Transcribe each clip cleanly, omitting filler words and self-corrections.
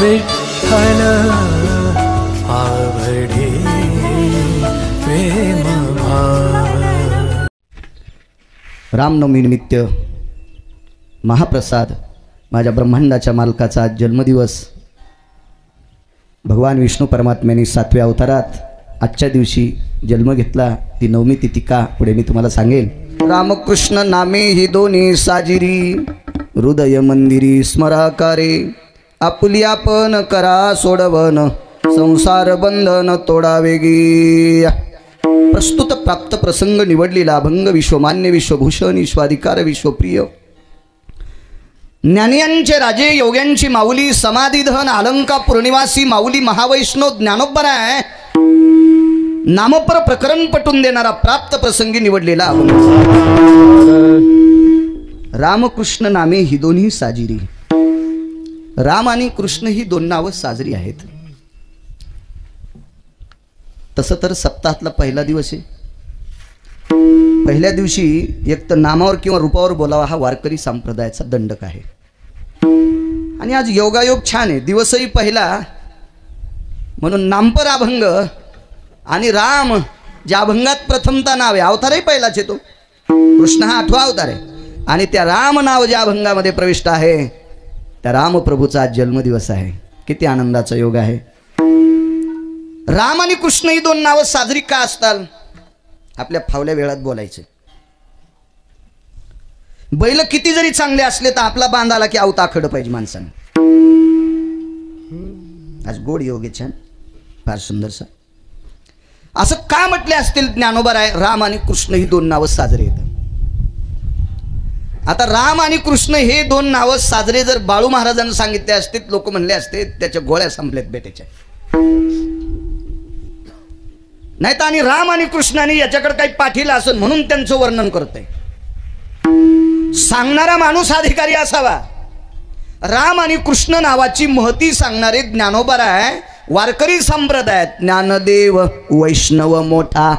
विठ्ठल आवडे प्रेम भाव। रामनवमी निमित्त महाप्रसाद माझ्या ब्रह्मांडाच्या मालकाचा आज जन्मदिवस। भगवान विष्णू परमात्म्याने 7व्या अवतारात आजच्या दिवशी जन्म घेतला। ती नवमी तिथी का पुढे मी तुम्हाला सांगेन। रामकृष्ण नामे ही दोन्ही साजिरी, हृदय मंदिरी स्मराकारे, आपुली आपण करा सोडवन, संसार बंधन तोडावेगी। प्रस्तुत प्राप्त प्रसंग निवडलेला अभंग विश्वमान्य विश्वभूषण विश्वाधिकार विश्वप्रिय ज्ञानियांचे राजे योग्यांची माऊली समाधिधन अलंकापूर निवासी माऊली महावैष्णव ज्ञानोबराय नामपर प्रकरण पटून देणारा प्राप्त प्रसंगी निवडलेला अभंग। रामकृष्ण नामे ही दोन्ही साजिरी। राम आणि कृष्ण ही दोन नावं साजरी आहेत। तसं तर सप्ताहातला पहिला दिवस आहे। पहिल्या दिवशी एक तर नामावर किंवा रूपावर बोलावा हा वारकरी संप्रदायाचा दंडक आहे। आणि आज योगायोग छान आहे, दिवसही पहिला म्हणून नामपर अभंग। आणि राम ज्या अभंगात प्रथमता नाव आहे, अवतारही पहिलाच आहे तो, कृष्ण हा 8वा अवतार आहे। आणि त्या राम नाव ज्या अभंगामध्ये प्रविष्ट आहे त्या रामप्रभूचा आज जन्मदिवस आहे। किती आनंदाचा योग आहे। राम आणि कृष्ण ही दोन नावं साजरी का असतात आपल्या फावल्या वेळात बोलायचे। बैल किती जरी चांगले असले तर आपला बांध आला की आवता खड पाहिजे माणसाने। आज गोड योग आहे, छान, फार सुंदरसा। असं का म्हटले असतील ज्ञानोबराय, राम आणि कृष्ण ही दोन नावं साजरे आहेत। आता राम आणि कृष्ण हे दोन नावं साजरे जर बाळू महाराजांना सांगितले असते, लोक म्हणले असते त्याच्या गोळ्या संपल्यात बेटेच्या। नाही तर आणि राम आणि कृष्णाने याच्याकडे काही पाठीला असेल म्हणून त्यांचं वर्णन करतंय। सांगणारा माणूस अधिकारी असावा। राम आणि कृष्ण नावाची महती सांगणारे ज्ञानोबराय वारकरी संप्रदायात ज्ञानदेव वैष्णव मोठा।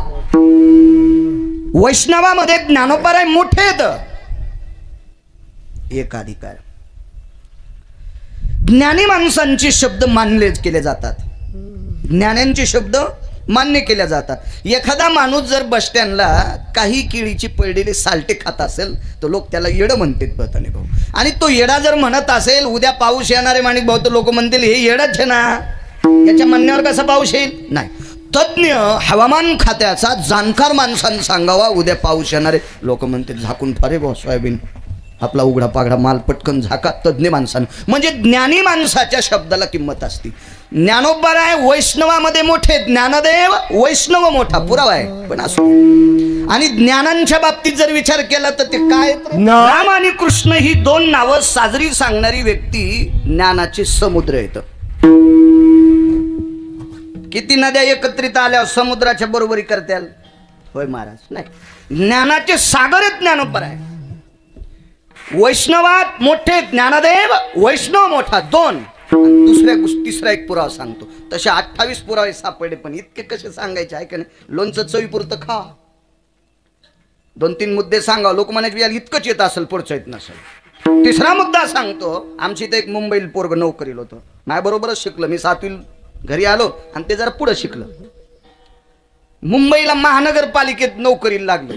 वैष्णवामध्ये ज्ञानोबराय मोठे आहेत। एक अधिकार ज्ञानी माणसांचे शब्द मानले केले जातात, ज्ञानांचे शब्द मान्य केल्या जातात। एखादा माणूस जर बस स्टँडला काही केळीची पडलेली साल्टे खात असेल तर लोक त्याला येडं म्हणतात बतने भाऊ। आणि तो येडा जर म्हणत असेल उद्या पाऊस येणारे माणिक भाऊ, तर लोक म्हणतील हे येडच आहे ना, याच्या म्हणण्यावर कसा पाऊस येईल। नाही, तज्ञ हवामान खात्याचा जाणकार माणसांना सांगावा उद्या पाऊस येणारे, लोक म्हणतील झाकून फारे भाऊ सोयाबीन, आपला उघडा पागडा माल पटकन झाका। तज्ञ माणसांना म्हणजे ज्ञानी माणसाच्या शब्दाला किंमत असते। ज्ञानोबराय वैष्णवामध्ये मोठे, ज्ञानदेव वैष्णव मोठा, पुरावा आहे पण असो। आणि ज्ञानांच्या बाबतीत जर विचार केला तर ते काय, राम आणि कृष्ण ही दोन नावं साजरी सांगणारी व्यक्ती ज्ञानाचे समुद्र आहेत। किती नद्या एकत्रित आल्या समुद्राच्या बरोबरी करत्याल होय महाराज, नाही, ज्ञानाचे सागर आहेत ज्ञानोबराय। वैष्णवात मोठे ज्ञानदेव वैष्णव मोठा, दोन। तिसरा एक पुरावा सांगतो। तसे 28 पुरावे सापडले पण इतके कसे सांगायचे आहे का नाही। लोणचं चवीपुरतं खा, 2-3 मुद्दे सांगा, लोक म्हणायचे इतकंच येत असेल पुढचं येत नसेल। तिसरा मुद्दा सांगतो। आमची इथं एक मुंबईला पोरग नोकरीला होतं, माझ्याबरोबरच शिकलं। मी 7वी घरी आलो आणि ते जरा पुढं शिकलं। मुंबईला महानगरपालिकेत नोकरीला लागलं,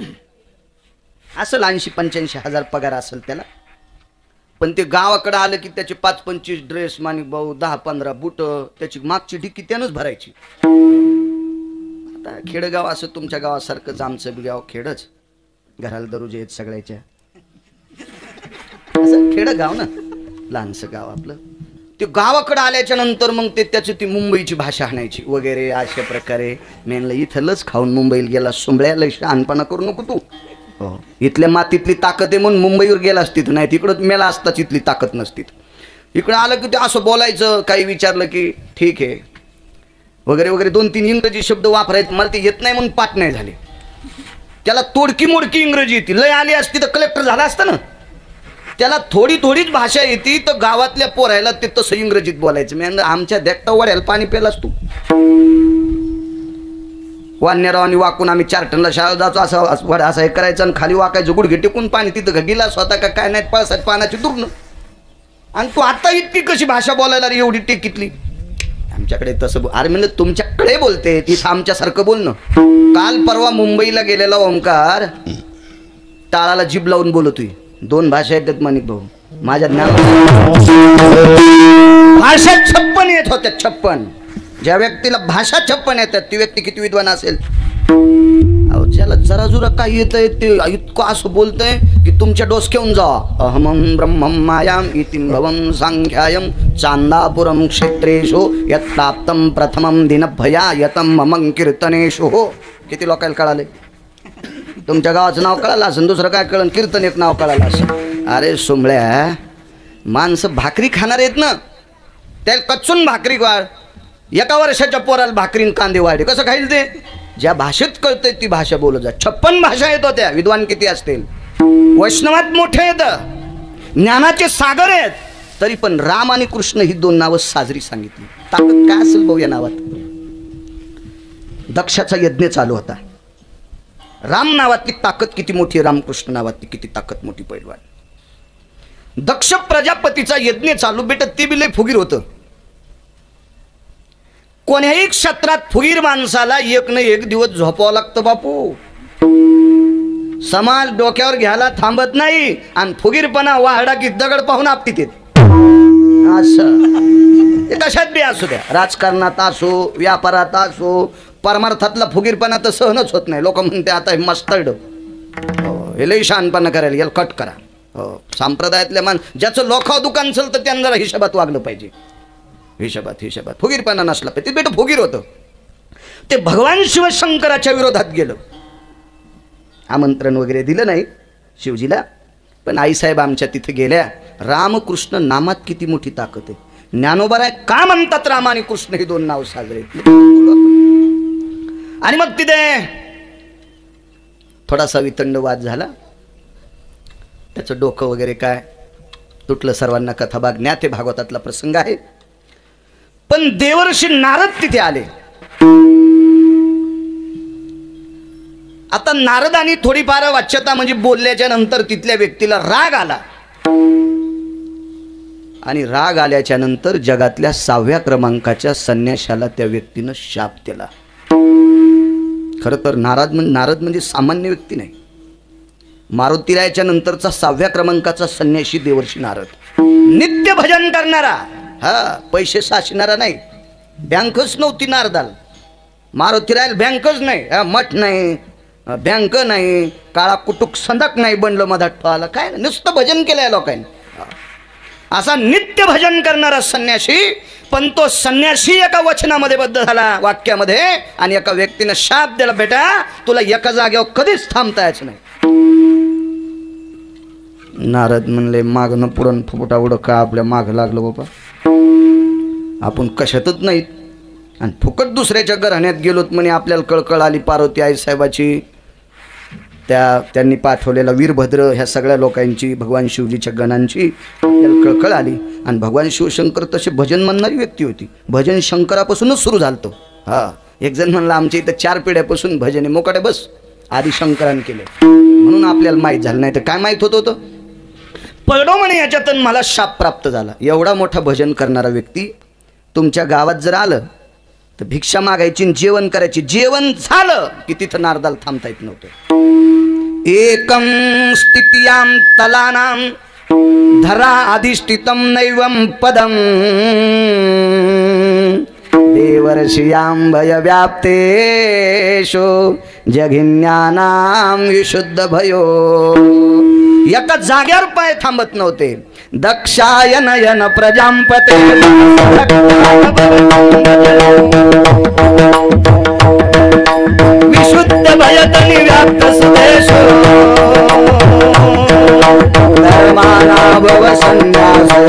असेल 80-85 हजार पगार असेल त्याला। पण ते गावाकडे आलं की त्याचे 5-25 ड्रेस माणिक भाऊ, 10-15 बूट, त्याची मागची डिक्की त्यानंच भरायची। आता खेडगाव असं तुमच्या गावासारखंच आमचं बी गाव खेडच, घराला दरुजे आहेत सगळ्याच्या, असं खेडगाव ना, लहानसं गाव आपलं। ते गावाकडे आल्याच्या नंतर मग ते त्याची ती मुंबईची भाषा आणायची वगैरे अशा प्रकारे। मेनला इथलंच खाऊन मुंबईला गेला, सोंबळ्याला शहाणपणा करू नको तू। हो, इथल्या मातीतली ताकद आहे म्हणून मुंबईवर गेला असती, नाही तिकडं मेला असताच इथली ताकद नसती। इकडं आलं की ते असं बोलायचं, काही विचारलं की ठीक आहे वगैरे वगैरे, 2-3 इंग्रजी शब्द वापरायचे। मला ते येत नाही म्हणून पाठ नाही झाले। त्याला तोडकी मोडकी इंग्रजी येते, लय आली असती तर कलेक्टर झाला असतं ना। त्याला थोडीच भाषा येते तर गावातल्या पोरायला ते तसं इंग्रजीत बोलायचं। मी आमच्या देखता वड्याला पाणी प्यालास तू। वान्यरावानी वाकून आम्ही 4 टनला शाळा जातो, असं हे करायचं आणि खाली वाकायचं, गुडघे टेकून पाणी, तिथं गिलास होता का काय नाही, पळसात पाण्याची दुर्न आणि तू आता इतकी कशी भाषा बोलायला रे, एवढी टेकीतली? आमच्याकडे तसं अरे म्हणजे तुमच्याकडे बोलते, तिथं आमच्यासारखं बोलणं. काल परवा मुंबईला गेलेला ओंकार टाळाला जीभ लावून बोलतोय. 2 भाषा येतात माणिक भाऊ माझ्या ज्ञानात. भाषा 56 येत होत्या, 56. ज्या व्यक्तीला भाषा 56 येतात ती व्यक्ती किती विद्वान असेल? अहो ज्याला जरा जुरा काही येतंय ते इतकं असं बोलतंय की तुमच्या डोसक्याहून जा. अहमं ब्रह्मं मायाम इतिं भवं सांख्यायम चांदापुरम क्षेत्रेषु यत्प्राप्तं प्रथमं दिनभया यतं ममं कीर्तनेषु. हो, किती लोकांना कळाले? तुमच्या गावाचं नाव कळालं असं, दुसरं काय कळलं? कीर्तन एक नाव कळालं असं. अरे सोमळ्या, माणसं भाकरी खाणार आहेत ना, त्याला कच्चून भाकरी वाढ. एका वर्षाच्या पोराला भाकरीन कांदे वाढे कसं खाईल ते? ज्या भाषेत कळतंय ती भाषा बोलत जा. 56 भाषा येत होत्या. विद्वान किती असतील? वैष्णवात मोठे येत, ज्ञानाचे सागर आहेत, तरी पण राम आणि कृष्ण ही 2 नावं साजरी सांगितली. ताकद काय असेल भाऊ या नावात? दक्षाचा यज्ञ चालू होता. राम नावातली ताकद किती मोठी, रामकृष्ण नावातली किती ताकद मोठी. पैलवान दक्ष प्रजापतीचा यज्ञ चालू. बेटा ते बी लय फुगीर होतं. कोण्याही क्षेत्रात फुगीर माणसाला एक न एक दिवस झोपावं लागतं बापू. समाज डोक्यावर घ्यायला थांबत नाही आणि फुगीरपणा वाहडा की दगड पाहून आपटीत असं. कशात बी असू द्या, राजकारणात असो, व्यापारात असो, परमार्थातला फुगीरपणा तर सहनच होत नाही. लोक म्हणते आता हे मस्तड, हे लई शहाणपणा करायला, याला कट करा. हो, संप्रदायातल्या ज्याचं लोखा दुकान असेल तर त्यांना जरा हिशोबात वागलं पाहिजे. हिशोबात फुगीरपणा नसला पाहिजे. बेटा फुगीर होतं ते. भगवान शिवशंकराच्या विरोधात गेलं. आमंत्रण वगैरे दिलं नाही शिवजीला, पण आईसाहेब आमच्या तिथे गेल्या. रामकृष्ण नामात किती मोठी ताकद आहे. ज्ञानोबा आहे का म्हणतात राम आणि कृष्ण ही 2 नाव साजरे. आणि मग तिथे थोडासा वितंड वाद झाला. त्याचं डोकं वगैरे काय तुटलं. सर्वांना कथाभाग ज्ञात आहे, भागवतातला प्रसंग आहे. पण देवर्षी नारद तिथे आले. आता नारदांनी थोडीफार वाच्यता म्हणजे बोलल्याच्या नंतर तिथल्या व्यक्तीला राग आला. आणि राग आल्याच्या नंतर जगातल्या 6व्या क्रमांकाच्या संन्याशाला त्या व्यक्तीनं शाप दिला. खरं तर नारद म्हणजे सामान्य व्यक्ती नाही. मारुतीरायाच्या नंतरचा 6व्या क्रमांकाचा संन्याशी देवर्षी नारद. नित्य भजन करणारा, हा पैसे साचणारा नाही. बँकच नव्हती नारदाला. मारुतीरायाला बँकच नाही, मठ नाही, बँक नाही, काळा कुटुक संदक नाही बनलं मधात ठेवायला. काय नुसतं भजन केलंय लोकांनी. असा नित्य भजन करणारा संन्याशी. पण तो संन्याशी एका वचनामध्ये बद्ध झाला, वाक्यामध्ये, आणि एका व्यक्तीने शाप दिला, बेटा तुला एका जागेवर कधीच थांबता यायचं नाही. नारद म्हणले मागणं पुरण फुफुटा उडं का आपल्या माग लागलं बाबा. आपण कशातच नाहीत आणि फुकट दुसऱ्याच्या घराण्यात गेलोत म्हणे. आपल्याला कळकळ आली पार्वती आई साहेबाची, त्यांनी पाठवलेला वीरभद्र ह्या सगळ्या लोकांची, भगवान शिवजीच्या गणांची त्याला कळकळ आली. आणि भगवान शिवशंकर तसे भजन म्हणणारी व्यक्ती होती. भजन शंकरापासूनच सुरू झालं. हा, एक जण म्हणला आमच्या इथं 4 पिढ्यापासून भजन आहे. मोकाटे बस, आधी शंकरान केले म्हणून आपल्याला माहीत झालं. नाही तर काय माहीत होतं. पडो म्हणे याच्यातून मला शाप प्राप्त झाला. एवढा मोठा भजन करणारा व्यक्ती तुमच्या गावात जर आलं तर भिक्षा मागायची, जेवण करायची. जेवण झालं की तिथं नारदाला थांबता येत नव्हतं. एकं स्थित्यां तलानां धरा अधिष्ठितं नैवं पदं देवर्षियां व्याप्तेषु जघिन्यानां विशुद्ध भयो. एका जाग्यावर पाय थांबत नव्हते. दक्षाय नयन प्रजापते विशुद्ध भयतनि व्याप्त सुदेशो धर्माना भव संन्यासो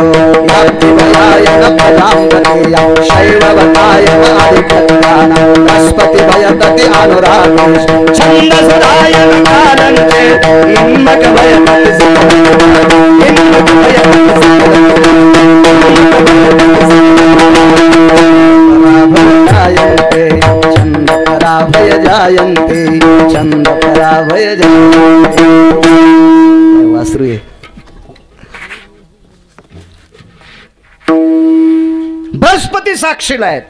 याति भयायन प्रजापते शैववताय आदिकत्यान बृहस्पति भयतति अनुरागेश छंद सुदायन कालन्ते इन्मक भयतति इन्मक भयतति छंद पराभय जायन्ते छंद पराभय जायन्ते. वासरू बृहस्पती साक्षीला आहेत.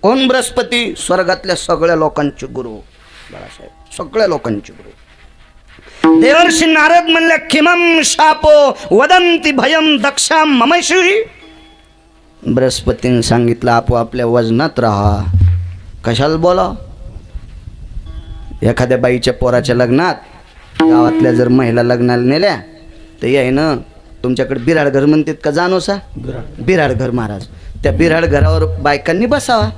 कोण बृहस्पती? स्वर्गातल्या सगळ्या लोकांचे गुरु बाळासाहेब, सगळ्या लोकांचे गुरु. देवर्षी नारद म्हणले किमं शापो वदंती भयम दक्षा ममैषी. बृहस्पतीने सांगितलं आपोआपल्या वजनात राहा. कशाला बोला? एखाद्या बाईच्या पोराच्या लग्नात गावातल्या जर महिला लग्नाला नेल्या तर याय ना तुमच्याकडे बिराड घर म्हणतात का? जाणो सा बिराड घर महाराज. त्या बिराड घरावर बायकांनी बसावा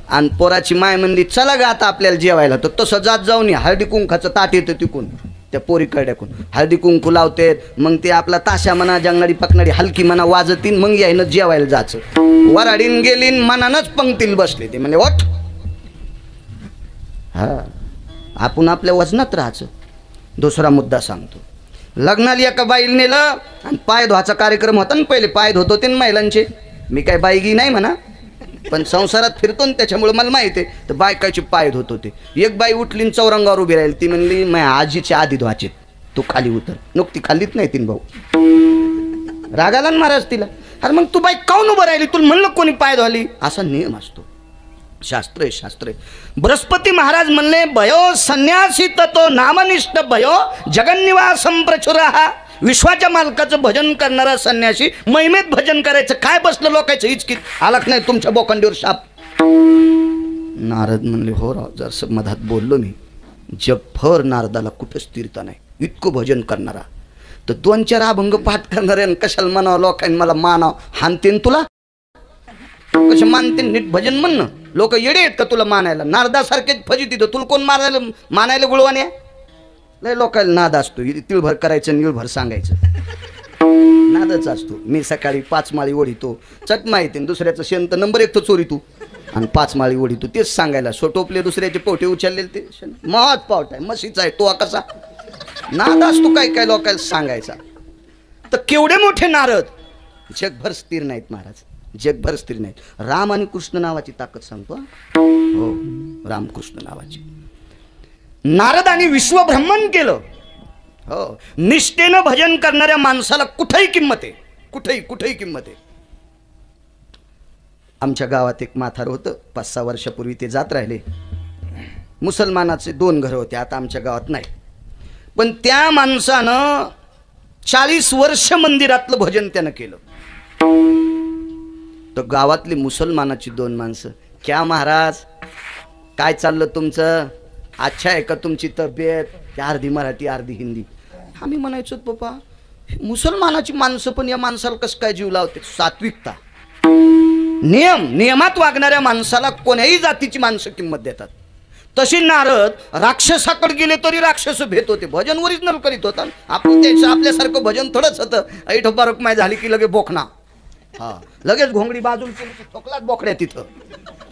आणि पोराची माय म्हणली चला गा आता आपल्याला जेवायला. तर तसं जात जाऊन हळदी कुंकाचं ताट येतं तिकून त्या पोरी कड्याकून हळदी कुंकू लावतेत. मग ते आपला ताशा म्हणा जंगलाडी पकनाडी हलकी म्हणा वाजतीन. मग यायनं जेवायला जायचं. वराडीन गेलीन मनानच पंक्तीला बसले. ते म्हणजे ओठ हा आपण आपल्या वजनात राहायचं. दुसरा मुद्दा सांगतो. लग्नाला एका बाईला नेलं आणि पाय धुवाचा कार्यक्रम होता ना. पहिले पाय धुत होते ना महिलांचे. मी काय बाईगी नाही म्हणा पण संसारात फिरतो ना त्याच्यामुळे मला माहिती आहे. तर बायकाचे पाय धुत होते. एक बाई उठली चौरंगावर उभी राहील. ती म्हणली माझ्या आजीच्या आधी धुवाचे तू खाली उतर. नुकती खालीच नाही तीन भाऊ. रागाला ना महाराज तिला. अरे मग तू बाई काऊन उभं राहिली? तुला म्हणलं कोणी पाय धुवाली? असा नियम असतो. शास्त्र आहे शास्त्र आहे. बृहस्पती महाराज म्हणले भयो संन्यासी ततो नामनिष्ठ भयो जगन्निवासम प्रचुरा. विश्वाच्या मालकाचं भजन करणारा संन्यासी महिमेत भजन करायचं. काय बसलं लोकांचं हिचकीत? आलाच नाही तुमच्या बोकांडीवर शाप. नारद म्हणले हो राव जर मधात बोललो मी. जगभर नारदाला कुठं स्थिरता नाही. इतकं भजन करणारा तर 2-4 अभंग पाठ करणारे कशाला म्हणावं लोकांनी मला मानाव हानतेन तुला. कसे मानते नीट भजन म्हणणं. लोक येडे आहेत का तुला मानायला? नारदासारखेच फजित तिथं तुला कोण मारायला मानायला गुळवाने? लय लोकांना नाद असतो. तिळभर करायचं निळभर सांगायचं नादच असतो. मी सकाळी 5 माळी ओढितो चट माहिती. दुसऱ्याचं शेण नंबर 1 तर चोरी तू आणि 5 माळी ओढितो तेच सांगायला. सोटोपले दुसऱ्याचे पोटे उचललेले ते महत पावट आहे म्हशीचा आहे तो कसा नाद असतो. काय काय लोकांना सांगायचा. तर केवढे मोठे नारद जगभर स्थिर नाहीत महाराज. जगभर स्थिर नाहीत. राम आणि कृष्ण नावाची ताकद सांगतो. हो रामकृष्ण नावाची. नारदांनी विश्वभ्रमण केलं. हो निष्ठेनं भजन करणाऱ्या माणसाला कुठेही किंमत आहे. कुठेही किंमत आहे. आमच्या गावात एक म्हातारं होतं. 5-6 वर्षापूर्वी ते जात राहिले. मुसलमानाचे 2 घरं होते. आता आमच्या गावात नाही. पण त्या माणसानं 40 वर्ष मंदिरातलं भजन त्यानं केलं. तर गावातली मुसलमानाची 2 माणसं क्या महाराज काय चाललं तुमचं? अच्छा आहे का तुमची तब्येत? अर्धी मराठी अर्धी हिंदी. आम्ही म्हणायचो पप्पा मुसलमानाची माणसं पण या माणसाला कसं काय जीव लावते? सात्विकता नियमात वागणाऱ्या माणसाला कोण्याही जातीची माणसं किंमत देतात. तशी नारद राक्षसाकडे गेले तरी राक्षस भेट होते. भजन ओरिजिनल करीत होता. आपण त्याचं आपल्यासारखं भजन थोडंच होतं. ऐठोबा रुक्माई झाली की लगे बोखणा. हा लगेच घोंगडी बाजूला केली ठोकलाच बोकड्या तिथं.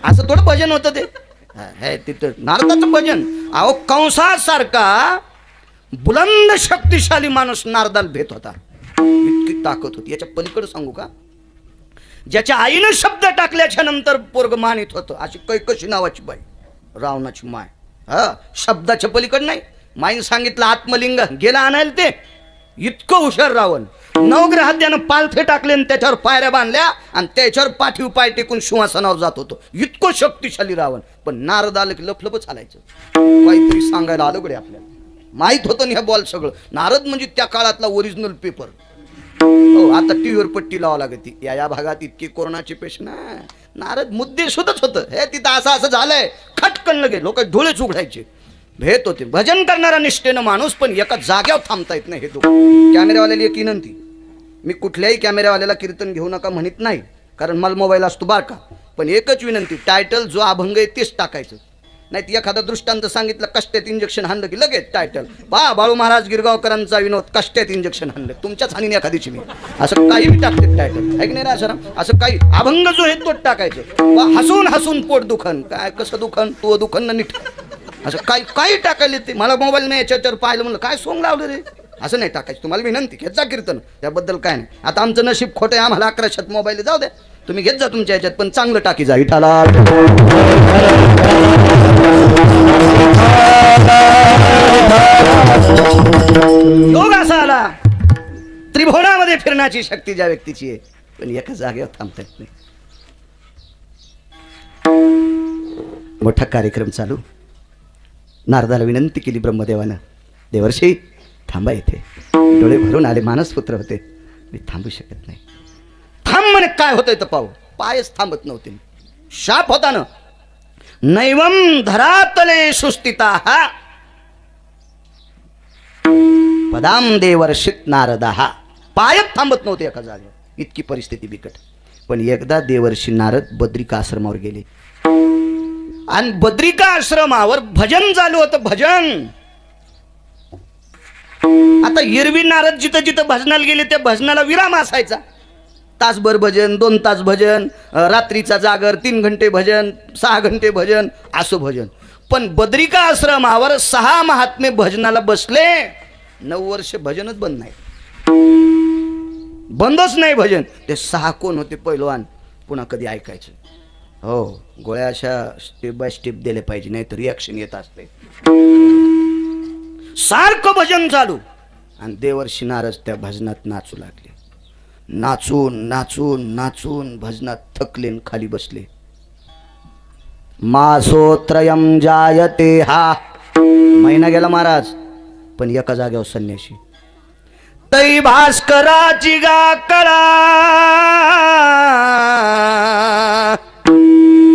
असं थोडं भजन होतं ते. हे तिथं नारदाचं भजन. अहो कंसासारखा बुलंद शक्तिशाली माणूस नारदाला भेट होता. इतकी ताकद होती. याच्या पलीकडे सांगू का? ज्याच्या आईनं शब्द टाकल्याच्या नंतर पोरग मानित होतं. अशी कैकशी नावाची बाई रावणाची माय. हा शब्दाच्या पलीकडे नाही. माईने सांगितलं आत्मलिंग गेला आणायला. ते इतकं हुशार रावण. 9 ग्रहात त्यानं पालथे टाकले आणि त्याच्यावर पायऱ्या बांधल्या आणि त्याच्यावर पाठीव पाय टेकून सिंहासनावर जात होतो. इतकं शक्तिशाली रावण. पण नारद आलं की लफलफ चालायचं. काहीतरी सांगायला आलं गडे आपल्याला. माहित होतं ना हे बॉल सगळं. नारद म्हणजे त्या काळातला ओरिजिनल पेपर. हो आता टीव्हीवर पट्टी लावा लागती. या भागात इतकी कोरोनाची पेशंट आहे. नारद मुद्दे शोधत होतं. हे तिथं असं झालंय खटकन लगे लोक डोळे उघडायचे. भेट होते. भजन करणारा निष्ठेनं माणूस पण एका जाग्यावर थांबता येत नाही. हे दोघं कॅमेऱ्यावाल्याला एक विनंती. मी कुठल्याही कॅमेऱ्यावाल्याला कीर्तन घेऊ नका म्हणत नाही कारण मला मोबाईल असतो बारका. पण एकच विनंती टायटल जो अभंग आहे तेच टाकायचं. नाही तर एखादा दृष्टांत सांगितलं कष्ट्यात इंजेक्शन हाणलं की लगेच टायटल बा बाळू महाराज गिरगावकरांचा विनोद कष्ट्यात इंजेक्शन हाणलं. तुमच्याच हानीने एखादीची मी असं काही बी टाकते टायटल. ऐक नाही असं असं काही अभंग जो आहे तोच टाकायचं. हसून हसून पोट दुखन काय कसं दुखन तो दुखन ना नीट असं काही टाकायला ते. मला मोबाईल नाही याच्यावर पाहिलं म्हणलं काय सोंग लावलं रे असं नाही टाकायचं. तुम्हाला विनंती घेत जा कीर्तन. त्याबद्दल काय नाही. आता आमचं नशीब खोटं आहे. आम्हाला 1100 मोबाईल जाऊ द्या. तुम्ही घेत जा तुमच्या ह्याच्यात पण चांगलं टाकी जा. विठाला योग असा आला त्रिभुवनामध्ये फिरण्याची शक्ती ज्या व्यक्तीची आहे पण एका जागेवर थांबता येत नाही. मोठा कार्यक्रम चालू. नारदाला विनंती केली ब्रह्मदेवानं, देवर्षी थांबा इथे. डोळे भरून आले, मानसपुत्र होते. मी थांबू शकत नाही. थांब म्हणे, काय होतंय तर पाहू. पायच थांबत नव्हते. शाप होता ना, नैवम धरातले सुस्थिता पदाम देवर्षित नारदा. पायच थांबत नव्हते एका जागेवर, इतकी परिस्थिती बिकट. पण एकदा देवर्षी नारद बद्रिका आश्रमावर गेले आणि बद्रिका आश्रमावर भजन चालू होतं. भजन आता एरवी नारद जिथं जिथं भजनाला गेले त्या भजनाला विराम असायचा. तासभर भजन, 2 तास भजन, रात्रीचा जागर, 3 घंटे भजन, 6 घंटे भजन, असं भजन. पण बद्रिका आश्रमावर 6 महात्मे भजनाला बसले. 9 वर्ष भजनच बंद नाही, बंदच नाही भजन. ते 6 कोण होते पैलवान, पुन्हा कधी ऐकायचं. हो, गोळ्या अशा स्टेप बाय स्टेप दिले पाहिजे, नाही तर रिॲक्शन येत असते. सारखं भजन चालू आणि देवर्षी नारद त्या भजनात नाचू लागले. नाचून नाचून नाचून भजनात थकले, खाली बसले. मासोत्रयम जायते. हा महिना गेला महाराज, पण एका जागेवर संन्याशी. तै भास्कराची गा कळा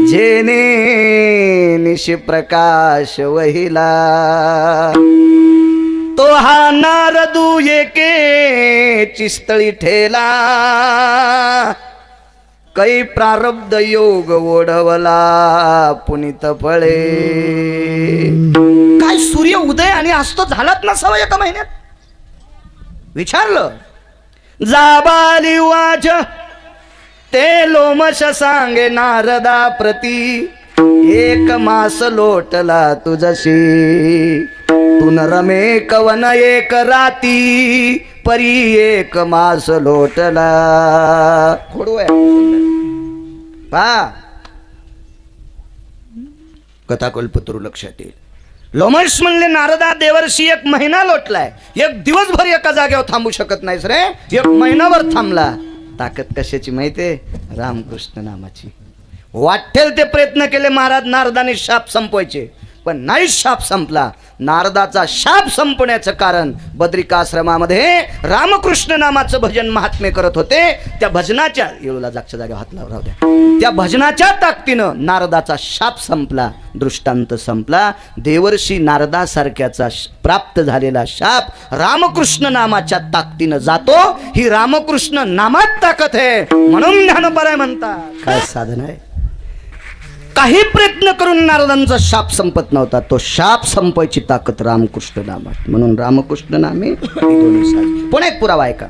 जेने निशी प्रकाश वहिला. तो हा नारदू एके चिस्तळी ठेला. कै प्रारब्ध योग ओढवला पुनित फळे. काय सूर्य उदय आणि अस्त झालाच नसावा एका महिन्यात. विचारलं जाबाली वाच ते लोमश सांगे नारदा प्रती. 1 मास लोटला तुझशी तुन रमे कवन 1 राती. परी 1 मास लोटला. खोडू आहे पा कथा कल्पतरू लक्षात येईल. लोमश म्हणले नारदा देवर्षी 1 महिना लोटलाय. 1 दिवसभर एका जागेवर थांबू शकत नाहीस रे. 1 महिनाभर थांबला. ताकद कशाची माहितीये? रामकृष्ण नामाची. वाटेल ते प्रयत्न केले महाराज नारदाने शाप संपवायचे, पण नाही शाप संपला. नारदाचा शाप संपण्याचं कारण बद्रिका आश्रमामध्ये रामकृष्ण नामाचं भजन महात्मे करत होते. त्या भजनाच्या येळूला जागच्या जागेवर हात लावला होत्या. त्या भजनाच्या ताकदीनं नारदाचा शाप संपला, दृष्टांत संपला. देवर्षी नारदासारख्याचा प्राप्त झालेला शाप रामकृष्ण नामाच्या ताकदीनं जातो. ही रामकृष्ण नामात ताकद आहे, म्हणून ज्ञानोबराय म्हणतात. काय साधन आहे? काही प्रयत्न करून नारदांचा शाप संपत नव्हता. तो शाप संपायची ताकद रामकृष्ण नामात, म्हणून रामकृष्ण नामे पुन्हा एक पुरावा आहे का.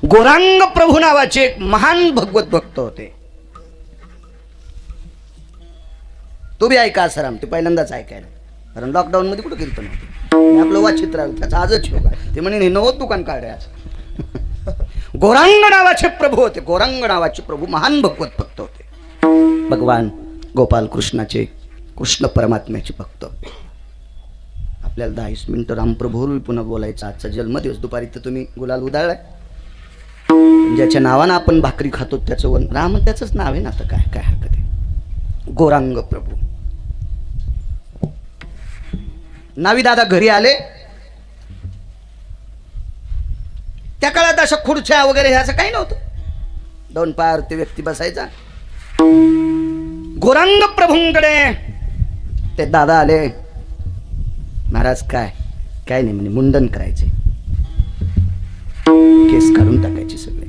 गौरांग प्रभू नावाचे एक महान भगवत भक्त होते. तो बी ऐका सराम, ते पहिल्यांदाच ऐकायला, कारण लॉकडाऊन मध्ये कुठं कीर्तन होतं. आपलं वाचित राहिलं त्याचा आजच योगा. ते म्हणे नवं दुकान काढे आज. गौरांग नावाचे प्रभू होते. गौरांग नावाचे प्रभू महान भगवत भक्त होते. भगवान गोपाल कृष्णाचे, कृष्ण परमात्म्याचे भक्त. आपल्याला 10 मिनिटं रामप्रभूवर पुन्हा बोलायचं. आजचा जन्मदिवस दुपारी तर तुम्ही गुलाल उधाळलाय. ज्याच्या नावानं आपण भाकरी खातो त्याचं वन राम, त्याचंच नाव आहे ना. आता काय काय हरकत आहे. गौरांग प्रभू नावी दादा घरी आले. त्या काळात अशा खुर्च्या वगैरे असं काही नव्हतं. 2 पायावर ते व्यक्ती बसायचा. गौरांग प्रभूंकडे ते दादा आले. महाराज काय काय नाही म्हणे, मुंडन करायचे, केस काढून टाकायचे सगळे.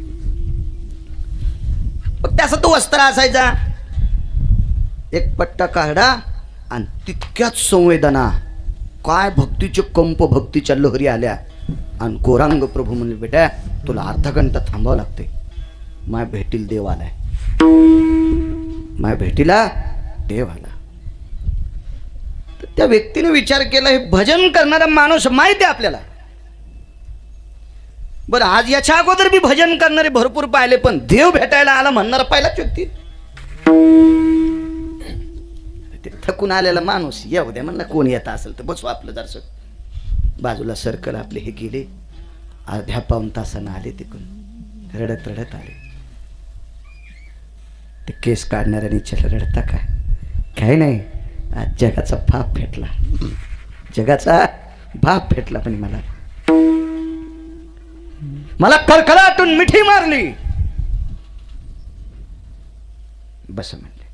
मग त्याचा तो वस्त्र असायचा. एक पट्टा काढा आणि तितक्याच संवेदना, काय भक्तीचे कंप, भक्तीच्या लहरी आल्या. आणि गौरांग प्रभू म्हणले, बेटा तुला अर्धा घंटा थांबावं लागते. माय भेटील देव आलाय, माय भेटीला देव आला. त्या व्यक्तीने विचार केला, हे भजन करणारा माणूस माहिती आहे आपल्याला. बरं, आज याच्या अगोदर बी भजन करणारे भरपूर पाहिले, पण देव भेटायला आला म्हणणारा पहिलाच व्यक्ती. ते थकून आलेला माणूस येऊ द्या म्हणला, कोण येत असेल तर बसू आपलं दर्शक. बाजूला सर्कल आपले हे गेले. अर्ध्या पाऊण तासानं आले तिकडून, रडत रडत आले. ते केस काढणाऱ्याने रडता काय, काय नाही, आज जगाचा बाप भेटला, जगाचा बाप भेटला. पण मला कळकळाटून मिठी मारली. बस म्हणले.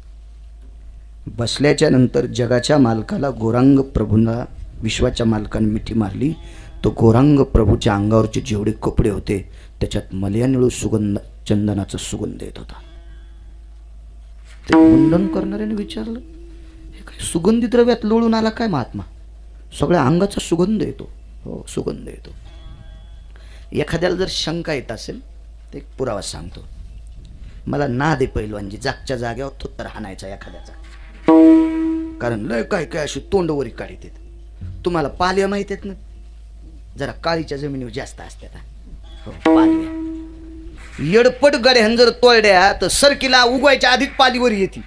बसल्याच्या नंतर जगाच्या मालकाला गौरांग प्रभूंना, विश्वाच्या मालकाने मिठी मारली. तो गौरांग प्रभूच्या अंगावरचे जेवढे कपडे होते त्याच्यात मलयानिळू सुगंध, चंदनाचा सुगंध येत होता. ते मुंडन करणाऱ्याने विचारलं, हे काय सुगंधी द्रव्यात लोळून आला काय महात्मा? सगळ्या अंगाचा सुगंध येतो. हो, सुगंध येतो. एखाद्याला जर शंका येत असेल तर एक पुरावा सांगतो. मला नाद आहे पैलवानजी, जागच्या जागेवर थुत्तर हाणायचा एखाद्याचा, कारण लय काय काय अशी तोंडवरी काढीत येत. तुम्हाला पाल्या माहित आहेत ना, जरा काळीच्या जमिनीवर जास्त असतात. हो, पाल्या येडपट गड्यान जर तोडल्या तर सरकीला उगवायच्या आधीच पालीवर येते.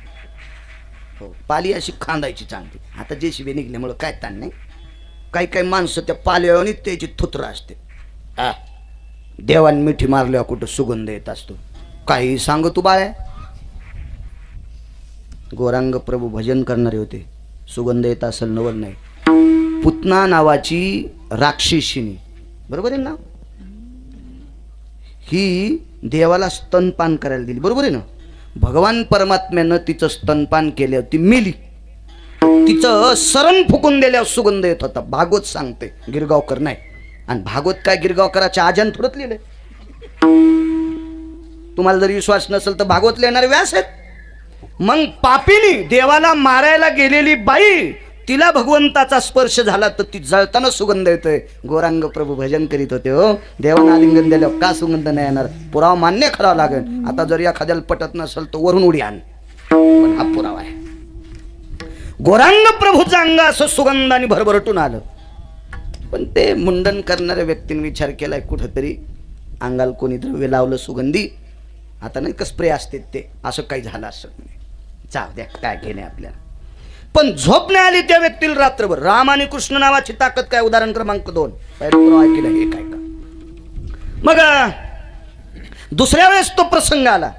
हो, पाली अशी खांदायची चांगली. आता जेसीबी निघल्यामुळं काय ताण नाही. काही काही माणसं त्या पाल्यावर त्याची थुत्र असते. देवान मिठी मारल्यावर कुठं सुगंध येत असतो. काही सांग तू बाळ्या. गौरांग प्रभू भजन करणारे होते. सुगंध येत असेल नवल नाही. पुतना नावाची राक्षसीनी, बरोबर आहे ना, ही देवाला स्तनपान करायला दिली, बरोबर आहे ना. भगवान परमात्म्यानं तिचं स्तनपान केलं, ती मेली. तिचं सरण फुकून दिल्यावर सुगंध येत होता. भागवत सांगते, गिरगावकर नाही. आणि भागवत काय गिरगावकराच्या आजान थोडत लिहिलंय. तुम्हाला जर विश्वास नसेल तर भागवत लिहिणारे व्यास आहेत. मग पापीनी देवाला मारायला गेलेली बाई, तिला भगवंताचा स्पर्श झाला तर ती जळताना सुगंध येतोय. गौरांग प्रभू भजन करीत होते. हो, देवाला आलिंगन दिल्यावर का सुगंध नाही येणार? पुरावा मान्य करावा लागेल. आता जर एखाद्याला पटत नसेल तर वरून उडी आण, पण हा पुरावा आहे. गौरांग प्रभूचा अंग असं सुगंधाने भरभरटून आलं. पण ते मुंडन करणाऱ्या व्यक्तीने विचार केलाय, कुठंतरी अंगाला कोणी द्रव्य लावलं सुगंधी. आता नाही का स्प्रे असते ते, असं काही झालं असं नाही. जाऊ द्या, काय केलंय आपल्याला. पण झोप नाही आली त्या व्यक्तीला रात्रभर. राम आणि कृष्ण नावाची ताकद काय? उदाहरण क्रमांक 2 पहिलं ऐकलं हे काय का. मग दुसऱ्या वेळेस तो प्रसंग आला.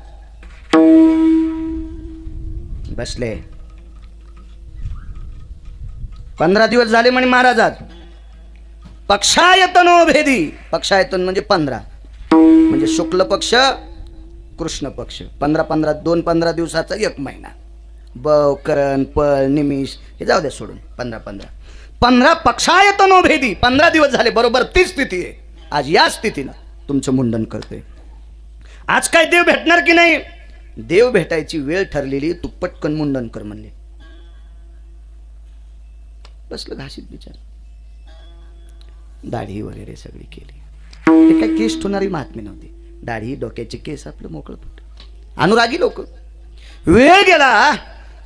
बसले 15 दिवस झाले म्हणे महाराजात. पक्षायतनो भेदी. पक्षायतन म्हणजे 15, म्हणजे शुक्ल पक्ष कृष्ण पक्ष. 15 2 15 दिवसाचा 1 महिना. बव करण पळ निमिष हे जाऊ द्या सोडून. 15 पक्षायतनो भेदी. 15 दिवस झाले, बरोबर ती स्थिती आहे. आज या स्थितीनं तुमचं मुंडन करतोय. आज काय देव भेटणार की नाही? देव भेटायची वेळ ठरलेली. तू पटकन मुंडन कर म्हणले. बसलं घाशीत बिचार. दाढी वगैरे सगळी केली. हे काय केस ठेवणारी महात्मी नव्हती. दाढी, डोक्याचे केस आपलं मोकळं फुट. अनुरागी लोक. वेळ गेला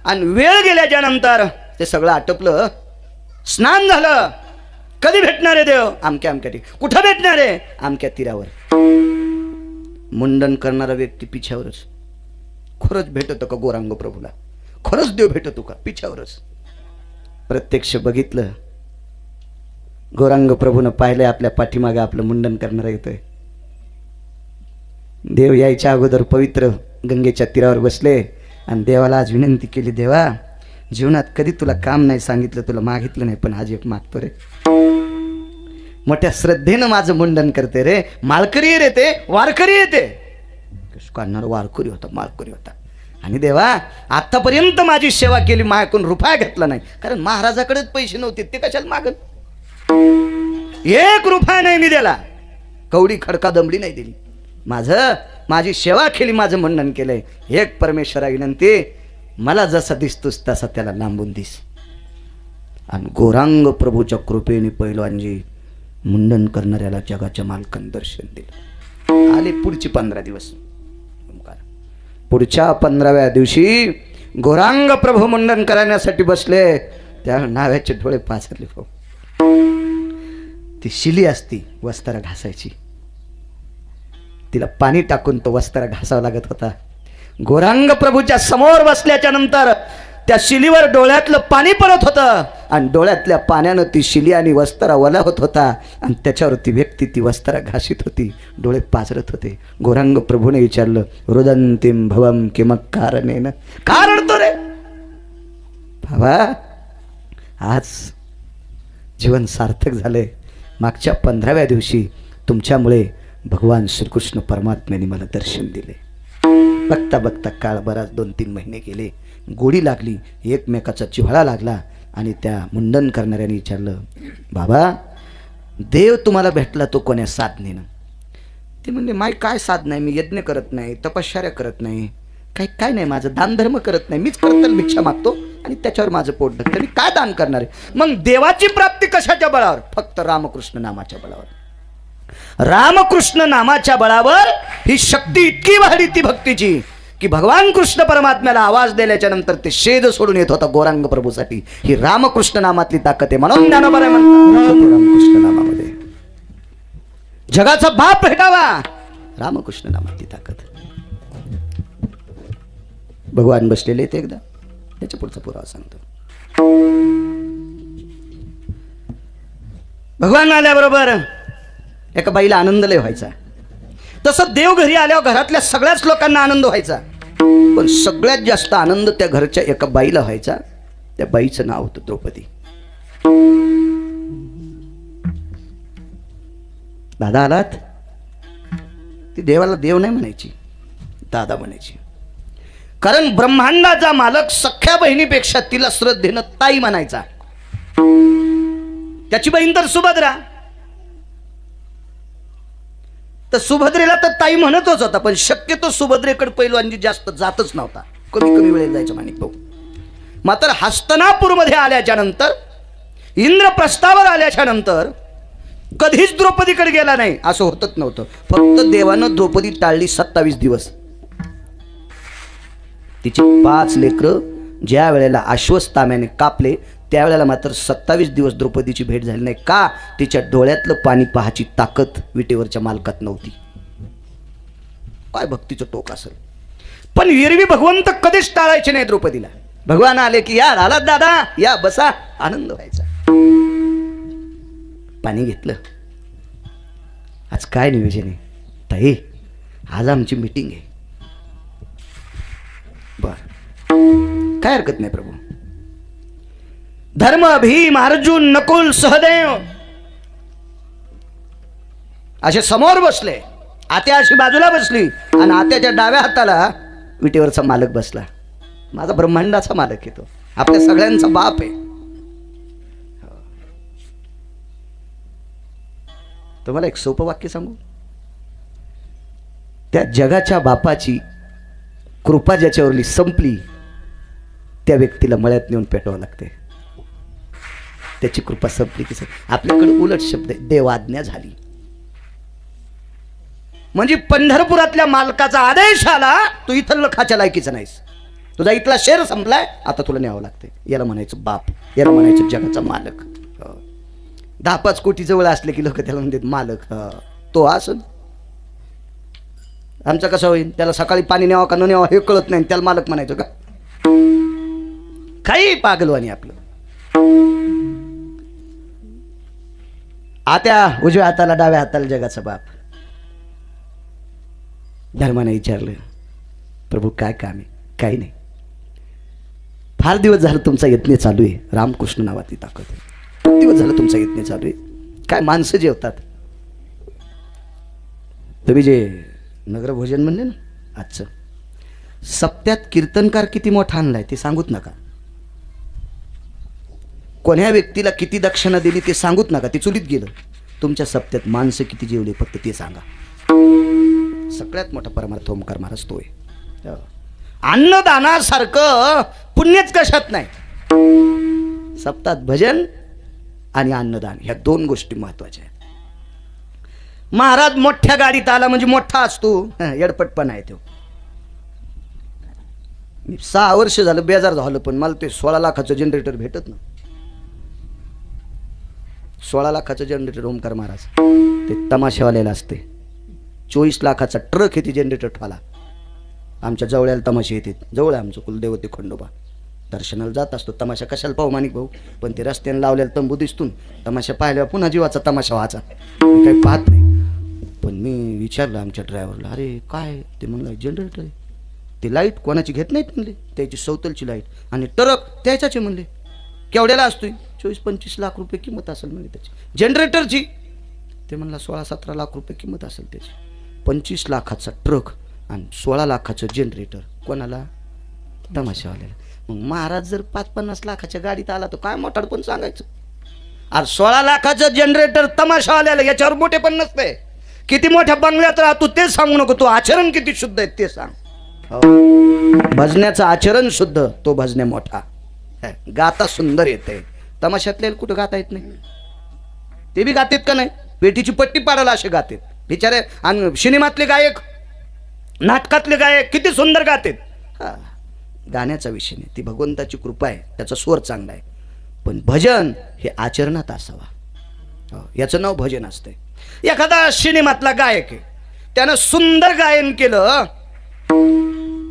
आणि वेळ गेल्याच्या नंतर ते सगळं आटपलं. स्नान झालं. कधी भेटणार आहे देव? आमक्या आमक्या ठिकाणी. कुठं भेटणार आहे? आमक्या तीरावर. मुंडन करणारा व्यक्ती पिछावरच. खरंच भेटतो का गौरांग प्रभूला? खरंच देव भेटतो का? पिछावरच. प्रत्यक्ष बघितलं. गौरांग प्रभूनं पाहिलंय आपल्या पाठीमागे आपलं मुंडन करणारा येतोय. देव यायच्या अगोदर पवित्र गंगेच्या तीरावर बसले आणि देवाला आज विनंती केली, देवा जीवनात कधी तुला काम नाही सांगितलं, तुला मागितलं नाही, पण आज एक मागतो रे. मोठ्या श्रद्धेनं माझं मुंडन करते रे. माळकरी रे, ते वारकरी येते. काढणार वारकरी होता, माळकरी होता. आणि देवा आतापर्यंत माझी सेवा केली, माझ्याकडून रुपया घेतला नाही, कारण महाराजाकडेच पैसे नव्हते. ते कशाला मागत? 1 रुपया नाही मी दिला. कवडी खडका दमडी नाही दिली. माझी सेवा केली, माझं मुंडन केलंय. एक परमेश्वरा विनंती, मला जसा दिसतोस तसा त्याला लांबून दिस. आणि गौरांग प्रभूच्या कृपेने पैलवानजी मुंडन करणाऱ्याला जगाच्या मालकाने दर्शन दिलं. आले पुढची 15 दिवस. पुढच्या 15व्या दिवशी गौरांग प्रभू मुंडन करण्यासाठी बसले. त्या नाव्याचे डोळे पाचरले. ती शिली असती वस्तारा घासायची, तिला पाणी टाकून तो वस्तारा घासावा लागत होता. गौरांग प्रभूच्या समोर बसल्याच्या नंतर त्या शिलीवर डोळ्यातलं पाणी पडत होतं आणि डोळ्यातल्या पाण्यानं ती शिली आणि वस्तारा ओला होत होता आणि त्याच्यावर ती व्यक्ती ती वस्तारा घासीत होती, डोळे पाजरत होते. गौरांग प्रभूने विचारलं, रुदंतीम भवम किम कारणेन. का रडतो रे? बाबा आज जीवन सार्थक झालंय. मागच्या 15व्या दिवशी तुमच्यामुळे भगवान श्रीकृष्ण परमात्म्याने मला दर्शन दिले. बघता बघता काळ बराच 2-3 महिने गेले. गोडी लागली, एकमेकाचा चिव्हाळा लागला. आणि त्या मुंडन करणाऱ्याने विचारलं, बाबा देव तुम्हाला भेटला तो कोण्या साधनेनं? ते म्हणले, माय काय साधना आहे, मी यज्ञ करत नाही, तपश्चर्या करत नाही, काय नाही, माझं दानधर्म करत नाही, मीच करताना भिक्षा मागतो आणि त्याच्यावर माझं पोट ढकतं, मी काय दान करणार आहे? मग देवाची प्राप्ती कशाच्या बळावर? फक्त रामकृष्ण नामाच्या बळावर. रामकृष्ण नामाच्या बळावर ही शक्ती इतकी वाढली ती भक्तीची की भगवान कृष्ण परमात्म्याला आवाज दिल्याच्या नंतर ते शेद सोडून येत होता गौरांग प्रभूसाठी. ही रामकृष्ण नामातली ताकद आहे. म्हणून ज्ञानोबा म्हणतात रामकृष्ण नामामध्ये जगाचा बाप भेटावा, रामकृष्ण नामातली ताकद. भगवान बसलेले ते एकदा त्याच्या पुढचा पुरावा सांगतो. भगवान आल्याबरोबर एका बाईला आनंद लय व्हायचा. तसं देव घरी आल्यावर घरातल्या सगळ्याच लोकांना आनंद व्हायचा, पण सगळ्यात जास्त आनंद त्या घरच्या एका बाईला व्हायचा. त्या बाईचं नाव होतं द्रौपदी. दादा आलात? ती देवाला देव नाही म्हणायची, दादा म्हणायची. कारण ब्रह्मांडाचा मालक सख्या बहिणीपेक्षा तिला श्रद्धेनं ताई म्हणायचा. त्याची बहीण तर सुभद्रा, तर सुभद्रेला तर ताई म्हणतच होता, पण शक्यतो सुभद्रेकडे पैलवानजी जास्त जातच नव्हता, कमी कमी वेळेत जायचं माणिक भाऊ. मात्र हस्तनापूरमध्ये आल्याच्या नंतर, इंद्रप्रस्थावर आल्याच्या नंतर कधीच द्रौपदीकडे गेला नाही असं होतच नव्हतं. फक्त देवानं द्रौपदी टाळली 27 दिवस. तिची 5 लेकरं ज्या वेळेला अश्वत्थाम्याने कापले त्यावेळेला मात्र 27 दिवस द्रौपदीची भेट झाली नाही. का? तिच्या डोळ्यातलं पाणी पाहायची ताकद विटेवरच्या मालकात नव्हती. काय भक्तीचं टोक असेल. पण एरवी भगवंत कधीच टाळायचे नाही द्रौपदीला. भगवान आले की या आलात दादा, या बसा, आनंद व्हायचा. पाणी घेतलं. आज काय नियोजन आहे? ताई आज आमची मीटिंग आहे. बर, काय हरकत नाही प्रभू. धर्म, भीम, अर्जुन, नकुल, सहदेव असे समोर बसले. आत्या अशी बाजूला बसली आणि आत्याच्या डाव्या हाताला विटेवरचा मालक बसला. माझा ब्रह्मांडाचा मालक येतो, आपल्या सगळ्यांचा बाप आहे. तुम्हाला एक सोपं वाक्य सांगू. त्या जगाच्या बापाची कृपा ज्याच्यावरली संपली त्या व्यक्तीला मळ्यात नेऊन पेटवावं लागते. त्याची कृपा संपली की आपल्याकडे उलट शब्द आहे, देवाज्ञा झाली. म्हणजे पंढरपुरातल्या मालकाचा आदेश आला, तू इथं खाच्या लायकीचा नाहीस, तुझा इथला शेर संपलाय, आता तुला न्यावं लागते. याला म्हणायचं बाप, याला म्हणायचं जगाचा मालक. 10-5 कोटी जवळ असले की लोक त्याला म्हणतात मालक. तो असं आमचा कसं होईल? त्याला सकाळी पाणी न्यावं का न न्यावं हे कळत नाही, त्याला मालक म्हणायचं का? काही पागलवाणी आपलं. आत्या उजव्या हाताला डाव्या हाताला जगाचा बाप. धर्माने विचारलं, प्रभू काय काम आहे? काही नाही, फार दिवस झालं तुमचा यज्ञ चालू आहे, रामकृष्ण नावाची ताकद आहे. खूप दिवस झालं तुमचा यज्ञ चालू आहे. काय माणसं जेवतात, तुम्ही जे नगरभोजन म्हणले ना आजचं, सप्त्यात कीर्तनकार किती मोठा आणलाय ते सांगूत नका. कोण्या व्यक्तीला किती दक्षिणा दिली ते सांगूत नका, ते चुलीत गेलं. तुमच्या सप्त्यात माणसं किती जेवली फक्त ते सांगा. सगळ्यात मोठा परमार्थ ओंकार महाराज तो आहे. अन्नदानासारखं पुण्यच कशात नाही. सप्ताहात भजन आणि अन्नदान ह्या 2 गोष्टी महत्वाच्या आहेत. महाराज मोठ्या गाडीत आला म्हणजे मोठा असतो, येडपटपणा आहे तो. 6 वर्ष झालं बेजार झालं, पण मला ते 16 लाखाचं जनरेटर भेटत ना. 16 लाखाचं जनरेटर ओंकार महाराज ते तमाशावाल्याला असते. 24 लाखाचा ट्रक येते जनरेटर ठेवाला. आमच्या जवळ्याला तमाशे येते. जवळ आमचं कुलदेवते खंडोबा. दर्शनाला जात असतो. तमाशा कशाला पाहू माणिक भाऊ, पण ते रस्त्याने लावलेला तंबू दिसतून तमाशा पाहिल्यावर पुन्हा जीवाचा तमाशा व्हायचा. मी काही पाहत नाही, पण मी विचारलं आमच्या ड्रायव्हरला, अरे काय ते? म्हणलं जनरेटर आहे. ती लाईट कोणाची घेत नाहीत म्हणले, त्याची सौतलची लाईट, आणि ट्रक त्याच्याचे म्हणले. केवढ्याला असतोय? 24-25 लाख रुपये किंमत असेल म्हणले त्याची. जनरेटरची ते म्हणला 16-17 लाख रुपये किंमत असेल त्याची. 25 लाखाचा ट्रक आणि 16 लाखाचं जनरेटर कोणाला? तमाशावाल्याला. मग महाराज जर 5-50 लाखाच्या गाडीत आला तर काय मोठाड पण सांगायचं. आज 16 लाखाचं जनरेटर तमाशावाल्याला, याच्यावर मोठे पण नसते. किती मोठ्या बंगल्यात राहतो ते सांगू नको, तो आचरण किती शुद्ध आहे ते सांग. भजण्याचं आचरण शुद्ध, तो भजने मोठा. गाता सुंदर येते. तमाशातले कुठं गाता येत नाही? ते बी गातेत का नाही? पेटीची पट्टी पाडायला असे गातेत बिचारे. आणि सिनेमातले गायक, नाटकातले गायक किती सुंदर गातेत. हा, गाण्याचा विषय नाही, ती भगवंताची कृपा आहे, त्याचा स्वर चांगला आहे. पण भजन हे आचरणात असावा, याचं नाव भजन असतंय. एखादा सिनेमातला गायक आहे, त्यानं सुंदर गायन केलं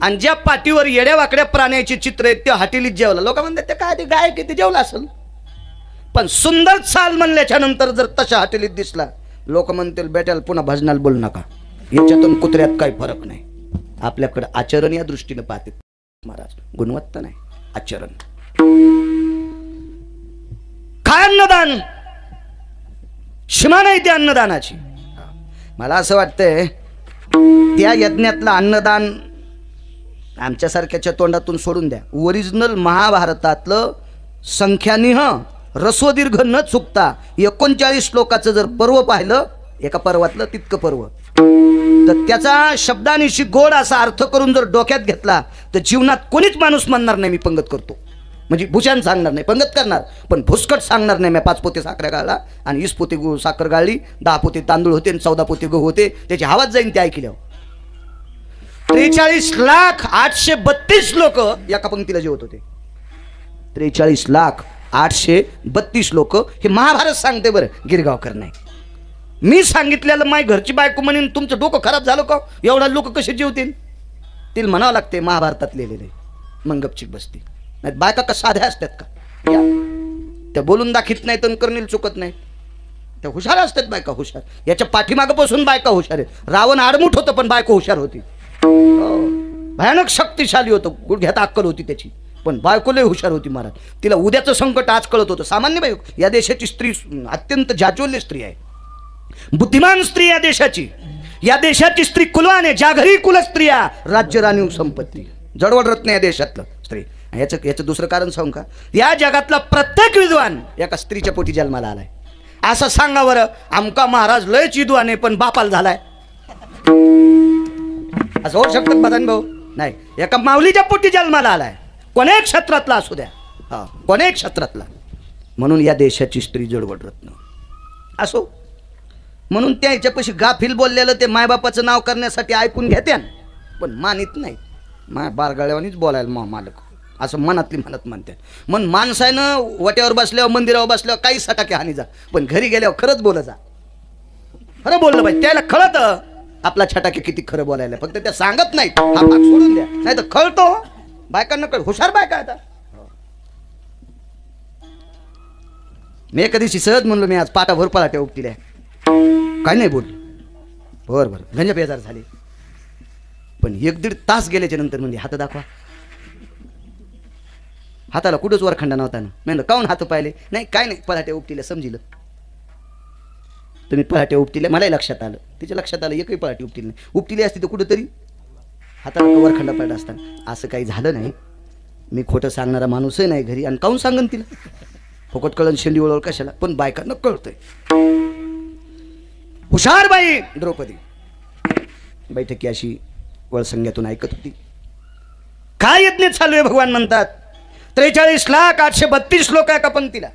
आणि ज्या पाठीवर येड्या वाकड्या प्राण्याची चित्र आहेत त्या हॉटेलीत जेवला. लोक म्हणतात ते काय, ते गायक आहे, ते जेवला असेल. पण सुंदर चाल म्हणल्याच्या नंतर जर तशा हॉटेलीत दिसला, लोक म्हणतील बेट्याला पुन्हा भजनाला बोलू नका. याच्यातून कुत्र्यात काही फरक नाही. आपल्याकडे आचरण या दृष्टीने पाहते महाराज, गुणवत्ता नाही, आचरण. काय अन्नदान, सीमा नाही त्या अन्नदानाची. मला असं वाटतंय त्या यज्ञातलं अन्नदान आमच्यासारख्याच्या तोंडातून सोडून द्या. ओरिजिनल महाभारतातलं संख्यानिह रसोदीर्घ न चुकता 39 श्लोकाचं जर पर्व पाहिलं, एका पर्वातलं तितकं पर्व, तर त्याचा शब्दानिशी गोड असा अर्थ करून जर डोक्यात घेतला तर जीवनात कोणीच माणूस म्हणणार नाही मी पंगत करतो. म्हणजे भूषण सांगणार नाही, पंगत करणार पण भुसकट सांगणार नाही. मी 5 पोते साखर गाळला आणि 20 पोते साखर गाळली, 10 पोते तांदूळ होते आणि 14 पोते गहू होते, त्याची हवाच जाईन ते ऐकल्यावर. 43,832 लोक एका पंक्तीला जेवत होते. 43,832 लोक. हे महाभारत सांगते बरं, गिरगावकर नाही. मी सांगितलेलं माय घरची बायको म्हणेन तुमचं डोकं खराब झालं का, एवढा लोक कसे जेवतील? तिला म्हणावं लागते महाभारतात लिहिलेले, मग गपचिक बसते. नाही बायका का साध्या असतात का? त्या बोलून दाखीत नाही तर करणील चुकत नाही. त्या हुशार असतात बायका, हुशार. याच्या पाठीमागं बसून बायका हुशार आहेत. रावण आडमुठ होतं पण बायको हुशार होती. भयानक शक्तिशाली होतं, गुडघ्यात अक्कल होती त्याची, पण बायको लय हुशार होती महाराज. तिला उद्याचं संकट आज कळत होतं. सामान्य बाई, या देशाची स्त्री अत्यंत जाज्वल्य स्त्री आहे, बुद्धिमान स्त्री या देशाची. या देशाची स्त्री कुलवान आहे, ज्या घरी कुल स्त्रिया राज्य राणीव संपत्ती. जडवड रत्न या देशातलं स्त्री. याचं दुसरं कारण सांगू का? या जगातला प्रत्येक विद्वान एका स्त्रीच्या पोटी जन्माला आलाय. असं सांगा बरं, आमका महाराज लयच विद्वान आहे पण बापाला झालाय, असं होऊ शकतं बदान भाऊ? नाही, एका माऊलीच्या पोटी जन्माला आलाय, कोणत्याही क्षेत्रातला असू द्या, हा कोणत्याही क्षेत्रातला. म्हणून या देशाची स्त्री जडवड रत्न असो. म्हणून त्या ह्याच्यापाशी गाफील बोललेलं ते मायबापाचं नाव करण्यासाठी ऐकून घेत्या, पण मानित नाही. माय बारगाळ्यावानीच बोलायला मालक असं मनातली म्हणत म्हणतात. मन माणसानं वट्यावर बसल्यावर मंदिरावर बसल्यावर काही सटाके हानी जा, पण घरी गेल्यावर खरंच बोल जा. खरं बोललं पाहिजे. त्याला कळत आपला छटाके किती खरं बोलायला, फक्त त्या सांगत नाहीत. हा भाग सोडून द्या, नाही तर कळतो. बायकांना कळ, हुशार बायका आता. मी एका दिवशी सहज म्हणलो, मी आज पाटाभर पलाट्या उपटिल्या, काय नाही बोल. बरं गंजा बेजार झाले. पण 1-1.5 तास गेल्याच्या नंतर म्हणजे हात दाखवा. हाताला कुठंच वरखंडा नव्हता ना. म्हणलं काऊन हात पाहिले? नाही काय नाही, पलाट्या उपटिल्या. समजिलं तुम्ही पलाट्या उपटिल्या, मलाही लक्षात आलं. तिच्या लक्षात आलं एकही पलाटी उपटिली नाही. उपटिली असती तर कुठंतरी हाताला वरखंडा पडला असताना. असं काही झालं नाही. मी खोटं सांगणारा माणूसही नाही घरी, आणि काऊन सांगन तिला? फुकट कळण शेंडी वळवळ कशाला? पण बायकांना कळतंय. हुशार बाई द्रौपदी बैठकी अशी वळसंग्यातून ऐकत होती. काय यज्ञ चालू आहे भगवान म्हणतात. 43,832 लोक एका पंक्तीला.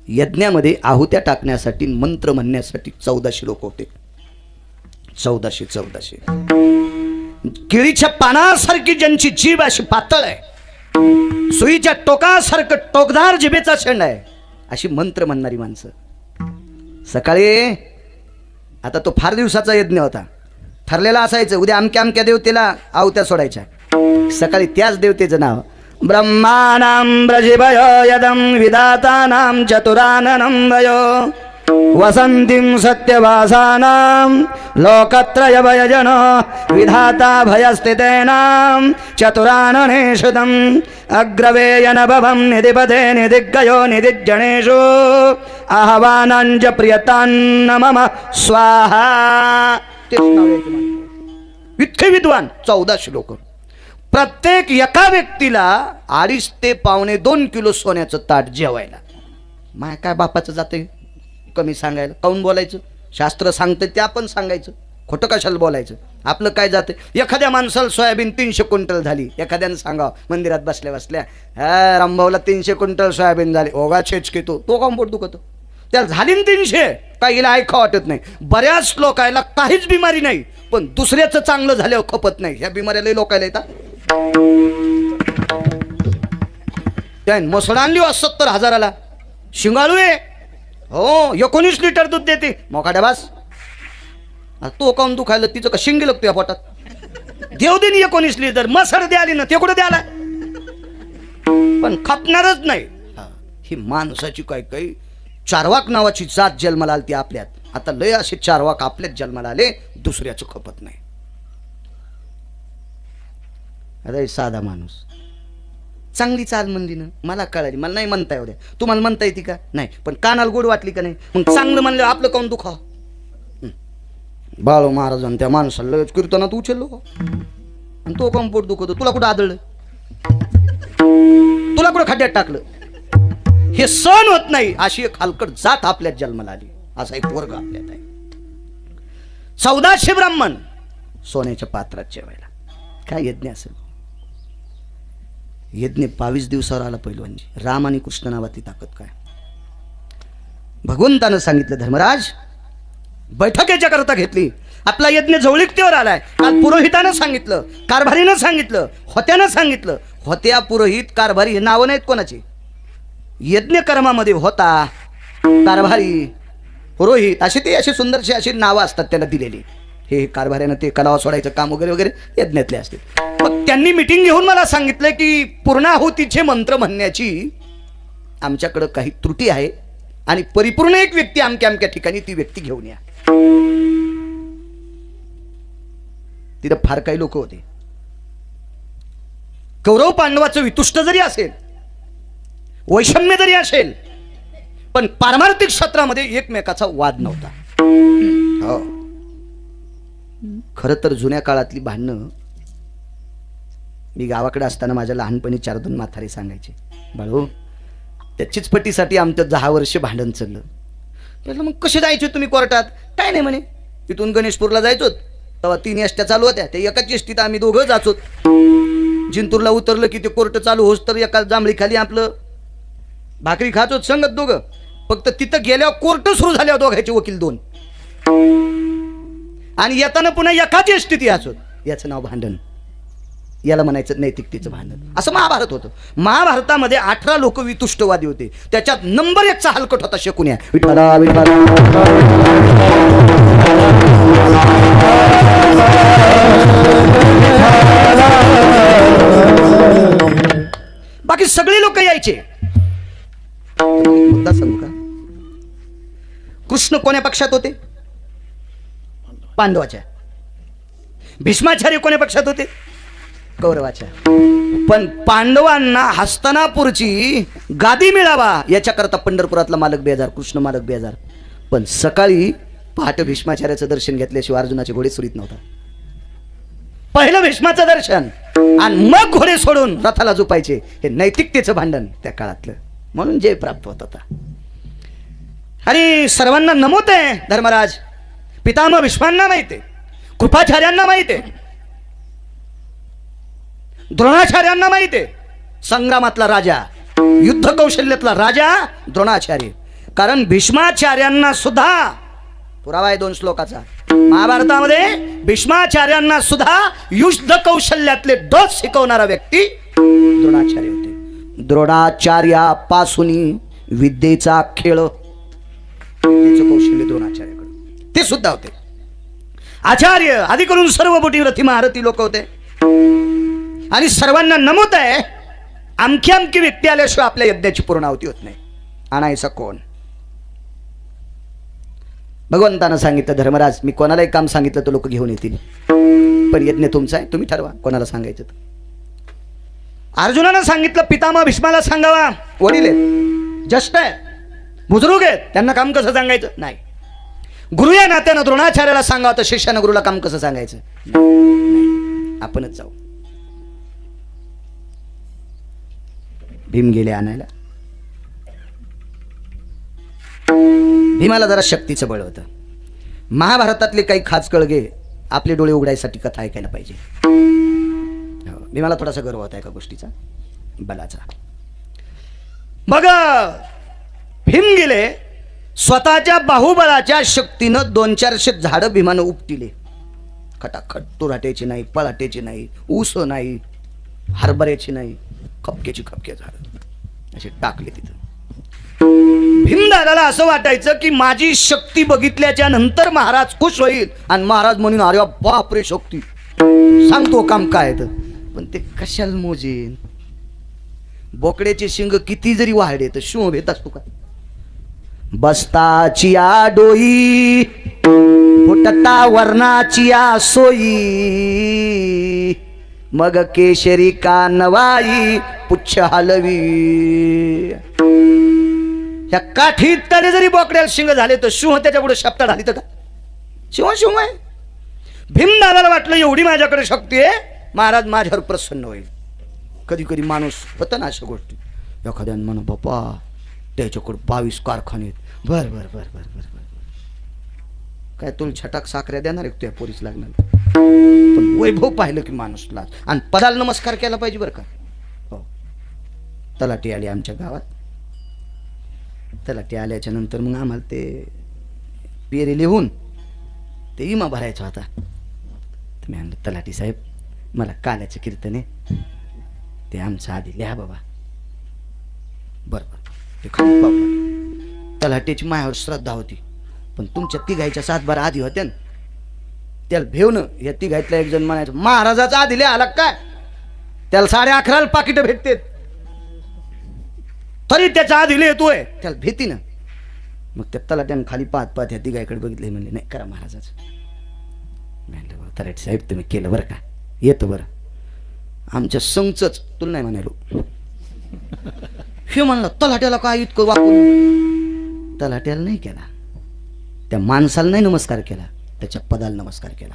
यज्ञामध्ये आहुत्या टाकण्यासाठी, मंत्र म्हणण्यासाठी 1400 लोक होते. 1400. केळीच्या पानासारखी ज्यांची जीभ अशी पातळ आहे, सुईच्या टोकासारखं टोकदार जिभेचा शेंड आहे, अशी मंत्र म्हणणारी माणसं. सकाळी आता तो फार दिवसाचा यज्ञ होता, ठरलेला असायचं उद्या अमक्या अमक्या देवतेला आहुत्या सोडायच्या. सकाळी त्याच देवतेचं नाव ब्रह्मानां ब्रजिभयो यदं विधातानां चतुराननं वयो वसंतीं सत्यवासानां लोकत्रय भयजन विधाता भयस्थितेनां चतुराननेषुतम् अग्रवेयनभवं निधिपथे निधिगयो निधिजनेषु आह्वानांच प्रियतान्न मम स्वाहा। इतके विद्वान 14 श्लोक। प्रत्येक एका व्यक्तीला 2.5 ते 2.25 किलो सोन्याचं ताट जेवायला। माय काय बापाचं जाते कमी सांगायला, काऊन बोलायचं? शास्त्र सांगते ते आपण सांगायचं, खोटं कशाला बोलायचं? आपलं काय जाते? एखाद्या माणसाला सोयाबीन 300 क्विंटल झाली, एखाद्यानं सांगावं मंदिरात बसल्या बसल्या, हा रामभाऊला 300 क्विंटल सोयाबीन झाली, ओगा छेचके तो काऊन पोट दुखतो? त्याला झाली 300, काहीला ऐका वाटत नाही। बऱ्याच लोकायला काहीच बिमारी नाही, पण दुसऱ्याचं चांगलं झाल्यावर खपत नाही। ह्या बिमाऱ्याला लोकायला येतात। त्याने मसड आणली 70,000ला, शिंगाळू आहे हो, 19 लिटर दूध देते, मोकाड्या बास। तो काऊन दुखायला? तिचं का शिंगी लागतो या पोटात? देव देनी 19 लिटर, मसड द्याली ना, ते कुठं द्याला? पण खपणारच नाही। ही माणसाची काही चारवाक नावाची जात जन्माला आली ती आपल्यात। आता लय असे चारवाक आपल्यात जन्माला आले, दुसऱ्याचं खपत नाही। अरे साधा माणूस, चांगली चाल म्हणली ना, मला कळाली, मला नाही म्हणता एवढ्या, तुम्हाला म्हणता येते का? नाही, पण कानाला गोड वाटली का नाही? मग चांगलं म्हणलं आपलं काऊन दुखा? बाळू महाराजांनी त्या माणसाला लगेच कीर्तनात उचललो, आणि तो काऊन पोट दुखतो? तुला कुठं आदळलं? तुला कुठं खड्ड्यात टाकलं? हे सहन होत नाही, अशी एक हलकट जात आपल्यात जन्माला आली, असा एक वर्ग आपल्यात आहे। 1400 ब्राह्मण सोन्याच्या पात्रात जेवायला। काय यज्ञ असेल? यज्ञ 22 दिवसावर आला पैलवानजी। राम आणि कृष्ण नावाची ताकद काय? भगवंतानं सांगितलं, धर्मराज बैठकीच्या करता घेतली, आपला यज्ञ जवळीकतेवर आलाय। काल पुरोहितानं सांगितलं, कारभारीनं सांगितलं, होत्यानं सांगितलं। होत्या, पुरोहित, कारभारी हे नावं नाहीत कोणाची। यज्ञ कर्मामध्ये होता, कारभारी, पुरोहित अशी सुंदरशी अशी नावं असतात त्याला दिलेली। हे कारभाऱ्यानं ते कलावा सोडायचं काम वगैरे वगैरे यज्ञातले असते। मग त्यांनी मीटिंग घेऊन मला सांगितलं की पूर्णाहुतीचे मंत्र म्हणण्याची आमच्याकडे काही त्रुटी आहे, आणि परिपूर्ण एक व्यक्ती अमक्या अमक्या ठिकाणी ती व्यक्ती घेऊन या। तिथं फार काही लोक होते। कौरव पांडवाचं वितुष्ट जरी असेल, वैषम्य जरी असेल, पण पारमार्थिक क्षेत्रामध्ये एकमेकाचा वाद नव्हता। हो, खरं तर जुन्या काळातली भांडणं, मी गावाकडे असताना माझ्या लहानपणी 4-2 म्हातारे सांगायचे, बाळू त्या चिचपटीसाठी आमचं 10 वर्ष भांडण चाललं। म्हटलं मग कसे जायचे तुम्ही कोर्टात? काय नाही म्हणे, तिथून गणेशपूरला जायचो, तेव्हा 3 एसट्या चालू होत्या, त्या एकाच एसटीत आम्ही दोघं जाचो। जिंतूरला उतरलं की ते कोर्ट चालू होस तर एका जांभळी खाली आपलं भाकरी खाचो संगत दोघं। फक्त तिथं गेल्यावर कोर्ट सुरू झाल्यावर दोघांचे वकील 2, आणि येताना पुन्हा एकाच एसटीत याचो। याचं नाव भांडण, याला म्हणायचं नैतिकतेचं भांडण। असं महाभारत होतं। महाभारतामध्ये 18 लोक वितुष्टवादी होते, त्याच्यात नंबर 1चा हलकट होता शकुन्या। विठ्ठला विठ्ठला, बाकी सगळे लोक यायचे। मुद्दा सांगू का? कृष्ण कोण्या पक्षात होते? पांडवाच्या। भीष्माचार्य कोण्या पक्षात होते? कौरवाच्या। पण पांडवांना हस्तिनापूरची गादी मिळावा याच्याकरता पंढरपुरातला मालक बेजार, कृष्ण मालक बेजार। पण सकाळी पहाटे भीष्माचार्याचं दर्शन घेतल्याशिवाय अर्जुनाचे घोडे सुरीत नव्हता। पहिलं भीष्माचं दर्शन आणि मग घोडे सोडून रथाला झोपायचे। हे नैतिकतेचं भांडण त्या काळातलं, म्हणून जय प्राप्त होत होता। आणि सर्वांना नमवत आहे धर्मराज, पितामह भीष्मांना माहित आहे, कृपाचार्यांना माहित आहे, द्रोणाचार्यांना माहित आहे, संग्रामातला राजा, युद्ध कौशल्यातला राजा द्रोणाचार्य। कारण भीष्माचार्यांना सुद्धा पुरावा आहे 2 श्लोकाचा महाभारतामध्ये, भीष्माचार्यांना सुद्धा युद्ध कौशल्यातले डोस शिकवणारा व्यक्ती द्रोणाचार्य होते। द्रोणाचार्यापासून विद्येचा खेळ, विद्येचं कौशल्य द्रोणाचार्याकडे ते सुद्धा होते। आचार्य आधी करून सर्व बोटी रथी महारथी लोक होते। आणि सर्वांना नमवत आहे, अमकी अमकी व्यक्ती आल्याशिवाय आपल्या यज्ञाची पूर्णाहुती होत नाही। आणायचा कोण? भगवंतानं सांगितलं, धर्मराज मी कोणालाही काम सांगितलं तर लोक घेऊन येतील, पण यज्ञ तुमचा आहे, तुम्ही ठरवा कोणाला सांगायचं. अर्जुनानं सांगितलं पितामह भीष्माला सांगावा, वडील आहेत, ज्येष्ठ आहे, बुजुर्ग आहेत, त्यांना काम कसं सांगायचं नाही. गुरु या नात्यानं द्रोणाचार्याला सांगावं तर शिष्यानं गुरुला काम कसं सांगायचं नाही. आपणच जाऊ. भीम गेले आणायला. भीमाला जरा शक्तीचं बळ होतं. महाभारतातले काही खास कळगे आपले डोळे उघडायसाठी कथा ऐकायला पाहिजे. भीमाला थोडासा गर्व होता एका गोष्टीचा, बलाचा. मग भीम गेले, स्वतःच्या बाहुबलाच्या शक्तीनं 200-400 झाडं भीमानं उपटिले. खटाखट. तुराट्याची नाही, पळाट्याची नाही, ऊस नाही, हरभऱ्याची नाही, खपक्याची खपके झाडं असे टाकले तिथं. भीमदादाला असं वाटायचं की माझी शक्ती बघितल्याच्या नंतर महाराज खुश होईल आणि महाराज म्हणून अरे बाप रे शक्ती सांगतो काम काय तर. पण ते कशाला मोजेन? बोकड्याचे शिंग किती जरी वाढले तर शिव भेट असतो का? बसताची आ डोई फुटता वर्णाची आ सोई, मग केशरी का नवाई पुच्छ हलवी. या काठीत तडे जरी बोकड्याला शिंग झाले तर शिव त्याच्या पुढे शब्द झाली तर का? शिव शिव आहे. भीमदादाला वाटलं एवढी माझ्याकडे शक्ती आहे, महाराज माझ्यावर प्रसन्न होईल. कधी कधी माणूस होतं ना अशा गोष्टी, एखाद्यानं म्हणा बाप्पा त्याच्याकडे 22 कारखाने आहेत. बर बर बर बर बर बर काय तुला छटाक साखऱ्या देणार आहे तुझ्या पोरीस लागणार. पण वैभव पाहिलं की माणूस लाज. आणि पदाला नमस्कार केला पाहिजे बरं का. हो, तलाठी आली आमच्या गावात. तलाठी आल्याच्या नंतर मग आम्हाला ते पेरे लिहून ते इमा भरायचा होता. तर मी म्हणलं तलाठी साहेब मला काल्याचं कीर्तन आहे ते आमचं आधी लिहा बाबा. बरोबर. ते खाली पावलं. तलाठीची मायावर श्रद्धा होती, पण तुमच्या तिघायच्या 7-12 आधी होत्या ना, त्याला भेवणं. या तिघायतला एक जण म्हणायचं महाराजाचा आधी लिहा आला काय, त्याला 11:30 पाकिट भेटते तरी त्याच्या आधी लिहितोय, त्याला भीती ना. मग त्या तलाट्यानं खाली पाहत या तिघायकडे बघितले, म्हणले नाही करा महाराजाचं. म्हणलं बरं तलाठी साहेब तुम्ही केलं बरं का, येतं बरं. आमच्या संघच तुला नाही म्हणालो. हे म्हणलं तलाट्याला काय इतकं वाकून. तलाट्याला नाही केला, त्या माणसाला नाही नमस्कार केला, त्याच्या पदाला नमस्कार केला.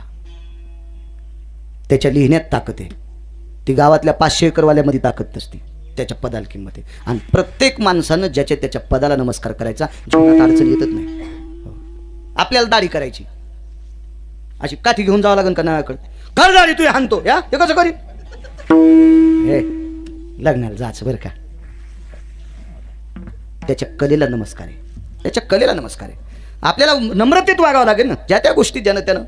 त्याच्या लिहिण्यात ताकद आहे. ती गावातल्या 500 एकरवाल्यामध्ये ताकद नसते, त्याच्या पदाला किंमत आहे. आणि प्रत्येक माणसानं ज्याच्या त्याच्या पदाला नमस्कार करायचा, जीवनात अडचण येतच नाही. आपल्याला दाढी करायची, अशी काठी घेऊन जावं लागेल का नावाकडे, कर दाढी तू हाणतो या हे कसं करी. हे लग्नाला जायचं बरं का, त्याच्या कलेला नमस्कार आहे, त्याच्या कलेला नमस्कार आहे. आपल्याला नम्रतेत वागावं लागेल ना, ज्या त्या गोष्टी ज्यानं त्यानं.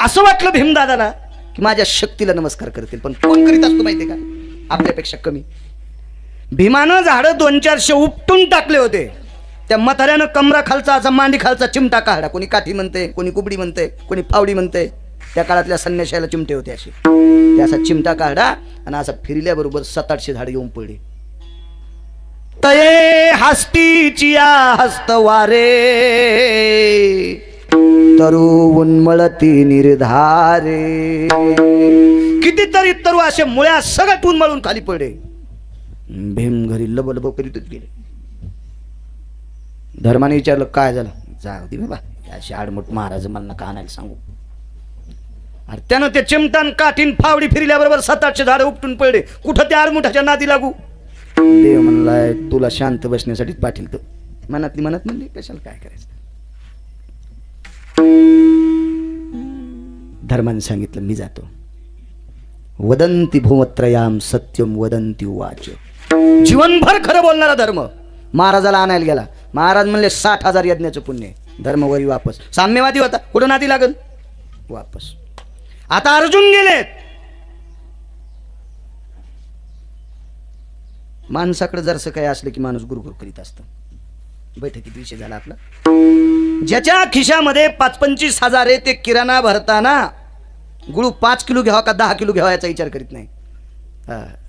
असं वाटलं भीमदादाला की माझ्या शक्तीला नमस्कार करतील, पण कोण करीत असतो माहितीये का, आपल्यापेक्षा कमी. भीमानं झाडं 200-400 उपटून टाकले होते. त्या म्हाताऱ्यानं कमरा खालचा असा मांडी खालचा चिमटा काढला. कोणी काठी म्हणते, कोणी कुबडी म्हणते, कोणी फावडी म्हणते. त्या काळातल्या संन्याशाला चिमटे होते असे. ते असा चिमटा काढा आणि असा फिरल्याबरोबर 700-800 झाडं येऊन पडली. तये हस्तीची हस्तवारे तरु उन्मळती निर्धारे. कितीतरी तरु असे मुळ्या सगळ्यात उन्मळून खाली पडले. भीम घरी लबलब करीतच गेले. धर्माने विचारलं काय झालं. जाऊ दे बाबा, अशी आडमुठ महाराज मला नका आणायला सांगू. अरे त्यानं ते चिमटान काठीन फावडी फिरल्याबरोबर 700-800 झाडं उपटून पडले. कुठं त्या आडमुठाच्या नादी लागू. देव म्हणलाय तुला शांत बसण्यासाठीच पाठील. मनातली मनात म्हणली कशाला काय करायचं. धर्माने सांगितलं मी जातो. वदंती भूमत्रयाम सत्यम वदंती वाच. जीवनभर खरं बोलणारा धर्म महाराजाला आणायला गेला. महाराज म्हणले 60,000 यज्ञाचं पुण्य. धर्मवरी वापस. साम्यवादी होता, कुठं नादी लागल वापस. आता अर्जुन गेलेत. माणसाकडे जरसं काही असलं की माणूस गुरुगुरु करीत असतं. बैठकीत विषय झाला आपला. ज्याच्या खिशामध्ये 5-25 हजार आहे ते किराणा भरताना गुळ 5 किलो घ्यावा का 10 किलो घ्यावा याचा विचार करीत नाही.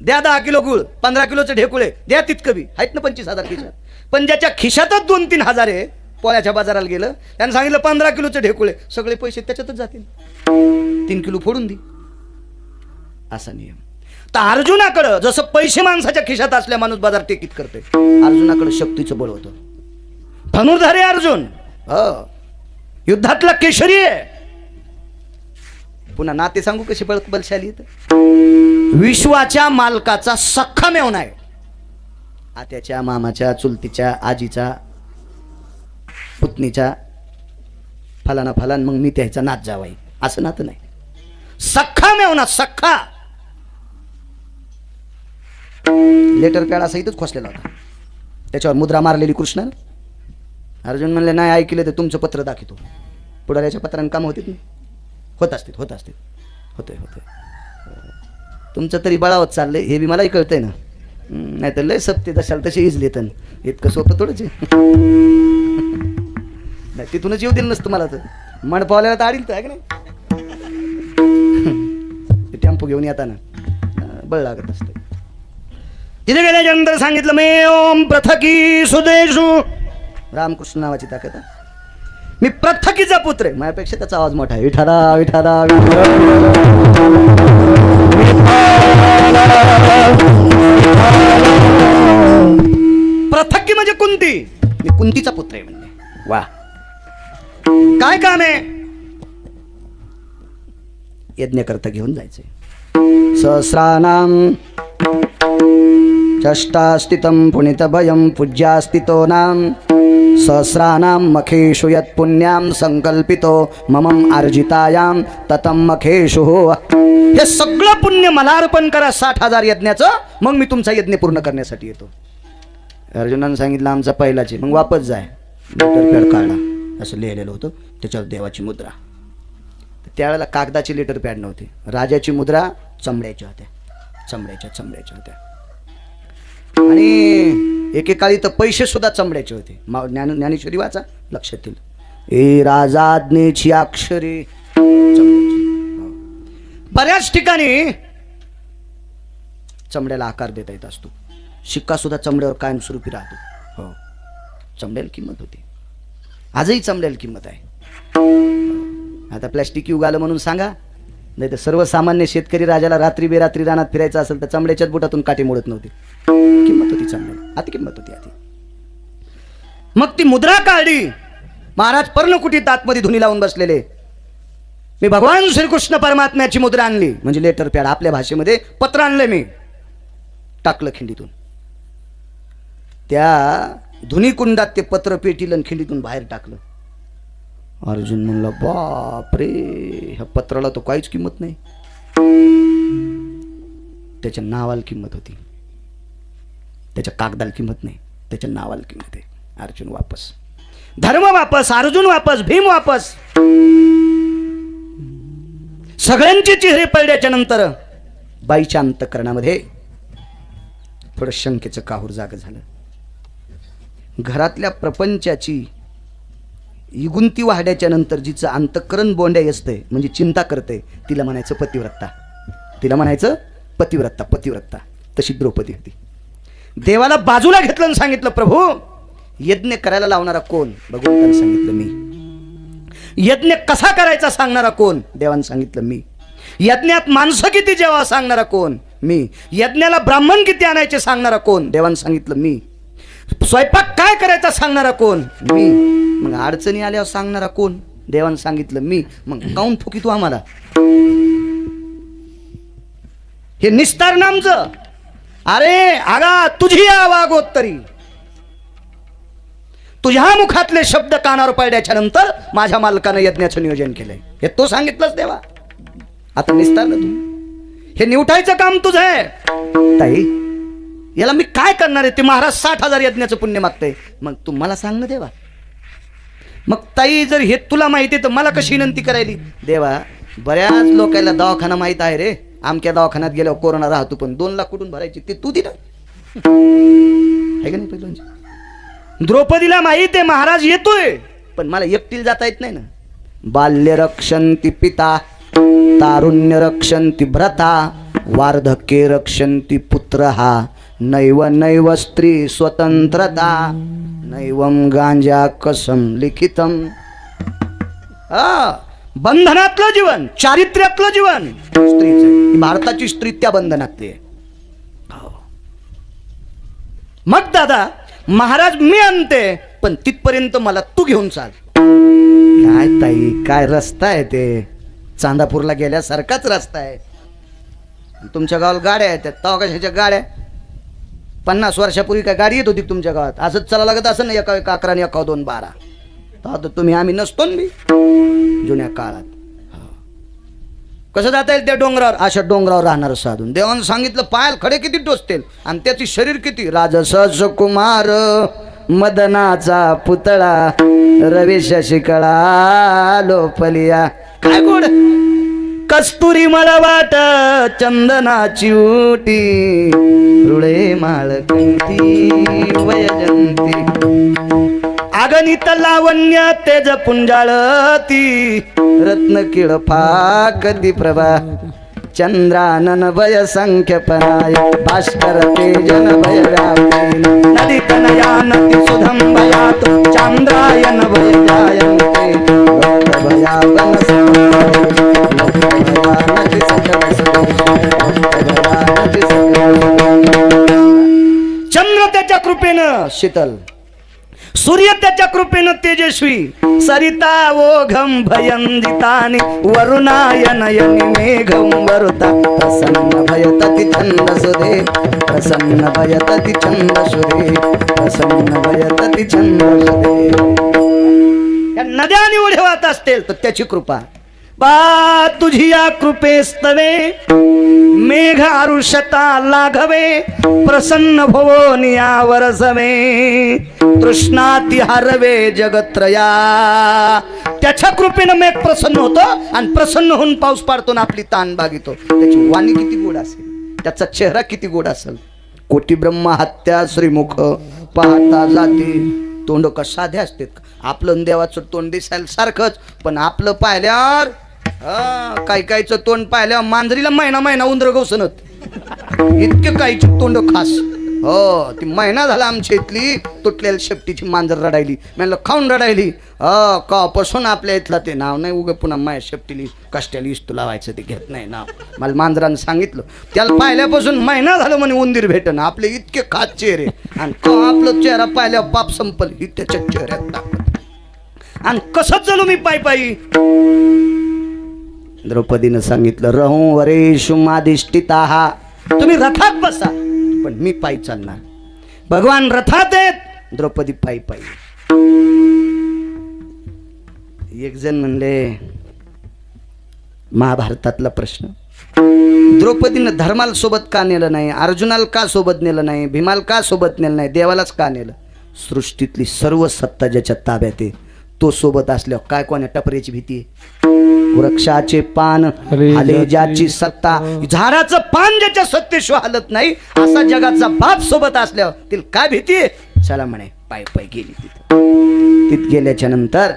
द्या 10 किलो गुळ, 15 किलोचे ढेकुळे द्या, तितकं बी आहेत ना 25,000 खिशात. पण ज्याच्या खिशातच 2-3 हजार आहे, पोळ्याच्या बाजाराला गेलं, त्यानं सांगितलं 15 किलोचे ढेकुळे, सगळे पैसे त्याच्यातच जातील, 3 किलो फोडून दे, असा नियम. तर अर्जुनाकडं जसं पैसे माणसाच्या खिशात असल्या माणूस बाजार टेकीत करते, अर्जुनाकडे शक्तीचं बळ होतं. धनुर्धारी अर्जुन युद्धातला केशरी आहे. पुन्हा नाते सांगू कशी बलशाली. विश्वाच्या मालकाचा सख्खा मेवना आहे. आत्याच्या, मामाच्या, चुलतीच्या, आजीचा, पुतणीच्या, फलाना फलान, मग मी त्याचा नात जावाई, असं नातं नाही. सख्खा मेवना, सख्खा. लेटर पॅड असा इथंच खोसलेला होता, त्याच्यावर मुद्रा मारलेली कृष्णानं. अर्जुन म्हणले नाही ऐकलं तर तुमचं पत्र दाखवतो. पुढाऱ्याच्या पत्रांनी काम होते नाही, होत असते होते. तुमचं तरी बळावत चाललंय हे बी मलाही कळतंय ना, नाही तर लय सप्ते दशाल तसे इजले तर इतकं सोपं थोडंच आहे. नाही तिथूनच येऊ दिलं नसतं मला, तर मन पावल्याला तर आडील तर आहे की नाही. टेम्पो घेऊन येताना बळ लागत असतं. तिथे गेल्याच्यानंतर सांगितलं मी ओम पृथकी सुदेशू, रामकृष्ण नावाची ताकद, मी पृथकीचा पुत्र आहे. माझ्यापेक्षा त्याचा आवाज मोठा आहे. विठाला विठाला. पृथकी म्हणजे कुंती, मी कुंतीचा पुत्र आहे म्हणजे. वा, काय काम आहे? यज्ञ करता घेऊन जायचंय. सहस्रानाम चष्टास्तितं पुनितभयं पूज्यास्तितो नाम सहस्रानां मखेषु यत् पुण्यां संकल्पितो ममं अर्जितायां ततं मखेषु. हे सगळं पुण्य मला अर्पण करा 60,000 यज्ञाचं, मग मी तुमचा यज्ञ पूर्ण करण्यासाठी येतो. अर्जुनानं सांगितलं आमचा पहिलाचे, मग वापस जाय. लेटर पॅड काढला, असं लिहिलेलं होतं, त्याच्यावर देवाची मुद्रा. त्यावेळेला कागदाची लेटर पॅड नव्हती, राजाची मुद्रा चमड्याच्या होत्या, चमड्याच्या होत्या. आणि एकेकाळी तर पैसे सुद्धा चमड्याचे होते. ज्ञानेश्वरी वाचा, लक्षात येईल. ए राजाज्ञेची अक्षरे बऱ्याच ठिकाणी चमड्याला आकार देता येत असतो. शिक्का सुद्धा चमड्यावर कायमस्वरूपी राहतो. हो, चमड्याला किंमत होती, आजही चमड्याला किंमत आहे. आता प्लॅस्टिक युग आलं म्हणून सांगा, नाही तर सर्वसामान्य शेतकरी राजाला रात्री बेरात्री रानात फिरायचं असेल तर चमड्याच्याच बुटातून काठी मोडत नव्हती. किंमत होती चमड्याला, अति किंमत होती आधी. मग ती मुद्रा काढली. महाराज पर्णकुटीत आतमध्ये धुनी लावून बसलेले. मी भगवान श्रीकृष्ण परमात्म्याची मुद्रा आणली, म्हणजे लेटर पॅड, आपल्या भाषेमध्ये पत्र आणले. मी टाकलं खिंडीतून. त्या धुनी कुंडात ते पत्र पेटीलं, खिंडीतून बाहेर टाकलं. अर्जुन म्हणला बाप रे, ह्या पत्राला तो काहीच किंमत नाही. त्याच्या नावाला किंमत होती, त्याच्या कागदाला किंमत नाही, त्याच्या नावाला किंमत आहे. अर्जुन वापस, धर्म वापस, अर्जुन वापस, भीम वापस. सगळ्यांचे चेहरे पडल्याच्या नंतर बाईच्या अंतःकरणामध्ये थोडं शंकेचं काहूर जाग झालं. घरातल्या प्रपंचाची इगुंती वाढ्याच्या नंतर जिचं अंतःकरण बोंड्या असते, म्हणजे चिंता करते, तिला म्हणायचं पतिव्रता. तिला म्हणायचं पतिव्रता. पतिव्रता तशी द्रौपदी होती. देवाला बाजूला घेतलं आणि सांगितलं प्रभू यज्ञ करायला लावणारा कोण? भगवंताने सांगितलं मी. यज्ञ कसा करायचा सांगणारा कोण? देवाने सांगितलं मी. यज्ञात माणसं किती जेव्हा सांगणारा कोण? मी. यज्ञाला ब्राह्मण किती आणायचे सांगणारा कोण? देवाने सांगितलं मी. स्वयंपाक काय करायचा सांगणारा कोण? मी. मग अडचणी आल्यावर सांगणारा कोण? देवाने सांगितलं मी. मग काऊन फुकी तू आम्हाला? हे निस्तार नामचं. अरे आगा तुझी वागोत्तरी, तुझ्या मुखातले शब्द कानावर पडल्याच्या नंतर माझ्या मालकानं यज्ञाचं नियोजन केलंय, हे तो सांगितलंच देवा. आता निस्तार ना तू, हे निवटायचं काम तुझं आहे. ताई याला मी काय करणार आहे? ते महाराज 60,000 यज्ञाचं पुण्य मागतंय. मग तू मला सांग ना देवा. मग ताई जर हे तुला माहिती तर मला कशी विनंती करायली? देवा बऱ्याच लोकांना दवाखाना माहित आहे रे, आमच्या दवाखान्यात गेल्यावर कोरोना राहतो, पण 2 लाख कुठून भरायचे ते तू दिलं आहे का नाही? पहिलं द्रौपदीला माहित आहे महाराज येतोय, पण मला एकटीला जाता येत नाही ना. बाल्य रक्षन्ति पिता, तारुण्य रक्षन्ति भ्रता, वार्धक्ये रक्षन्ति पुत्रः, नैव नैव स्त्री स्वतंत्रता नैवम गांजा कसम लिखितम. बंधनातलं जीवन, चारित्र्यातलं जीवन स्त्रीचं. भारताची स्त्री त्या बंधनातली आहे. मग दादा महाराज मी आणते, पण तिथपर्यंत मला तू घेऊन चाल. काय ताई, काय रस्ता आहे ते, चांदापूरला गेल्यासारखाच रस्ता आहे. तुमच्या गावाला गाड्या आहेत, तेव्हा कशाच्या गाड्या? 50 वर्षापूर्वी काय गाडी येत होती तुमच्या गावात? असंच चला लागत असं ना, एका 11 आणि एका 2 12. तर तुम्ही आम्ही नसतो ना, मी जुन्या काळात. कसं जाता येईल त्या डोंगरावर? अशा डोंगरावर राहणार साधून. देवानं सांगितलं पायाल खडे किती टोचतील आणि त्याची शरीर किती. राजस कुमार मदनाचा पुतळा रवी शशिकळा लोपलिया. काय गोड कस्तुरी मला वाट चंदनाची उटी रुळे माळकंती वयजंती. अगणित लावण्य तेज पुंजाळती रत्न किळ फाकती प्रभा. चंद्रानन भय संख्यपनाय भास्कर तेजन भय व्यापीन. नदी तनयानति सुधम भयात चंद्रायन भय जायन्ते. भक्त भयावन भयानति सकल चंद्र त्याच्या कृपेनं शीतल, सूर्य त्याच्या कृपेनं तेजस्वी. सरिता ओघम भयंजितानि वरुणायनयनि मेघं वरुता. प्रसन्न भयतति छन्दसुधे प्रसन्न भयतति छन्दसुधे प्रसन्न भयतति छन्दसुधे. या नद्याने उडे वाहत असतील तर त्याची कृपा. बा तुझी या कृपेस्तवे मेघ आरुषता लाघवे. प्रसन्न भवोनिया वरसवे तृष्णाती हरवे जगत्रया. त्याच्या कृपेनं मेघ प्रसन्न होतो आणि प्रसन्न होऊन पाऊस पाडतो ना आपली ताण भागितो. त्याची वाणी किती गोड असेल, त्याचा चेहरा किती गोड असेल. कोटी ब्रह्म हत्या श्रीमुख पाहता जाते. तोंड का साधे असते. आपलं देवाचं तोंड दिसायला सारखंच, पण आपलं पाहिल्यावर काही काहीचं तोंड पाहिल्यावर मांजरीला महिना महिना उंदर गवसनत. इतके काहीची तोंड खास. हो, ती महिना झाला आमच्या इथली तुटलेल्या शेपटीची मांजर रडायली. म्हणलं खाऊन रडायली. कापासून आपल्या इथला ते नाव नाही उगे पुन्हा माया शेपटीली कष्टाली इस्तू लावायचं ते घेत नाही नाव. मला मांजरानं सांगितलं त्याला पाहिल्यापासून महिना झालं म्हणे उंदीर भेटन. आपले इतके खास चेहरे आणि आपलं चेहरा पाहिल्यावर पाप संपल ही त्याच्या चेहऱ्यात टाकत. आणि कसंच झालो मी पायी पायी. द्रौपदीनं सांगितलं रहू वरेषु माधिष्ठिताः. तुम्ही रथात बसा पण मी पायी चालणार. भगवान रथात आहेत, द्रौपदी पायी पायी. एक जण म्हणले महाभारतातला प्रश्न, द्रौपदीनं धर्माला सोबत का नेलं नाही, अर्जुनाला का सोबत नेलं नाही, भीमाला का सोबत नेलं नाही, देवालाच का नेलं? सृष्टीतली सर्व सत्ता ज्याच्या ताब्यात आहे तो सोबत असल्यावर काय कोण्या टपरीची भीती? वृक्षाचे पान हले ज्याची सत्ता, झाडाचं पान ज्याच्या सत्तेशिवाय हलत नाही असा जगाचा बाप सोबत असल्यावर तिला काय भीती? चला म्हणे पाय पाय गेली. तिथे गेल्याच्या नंतर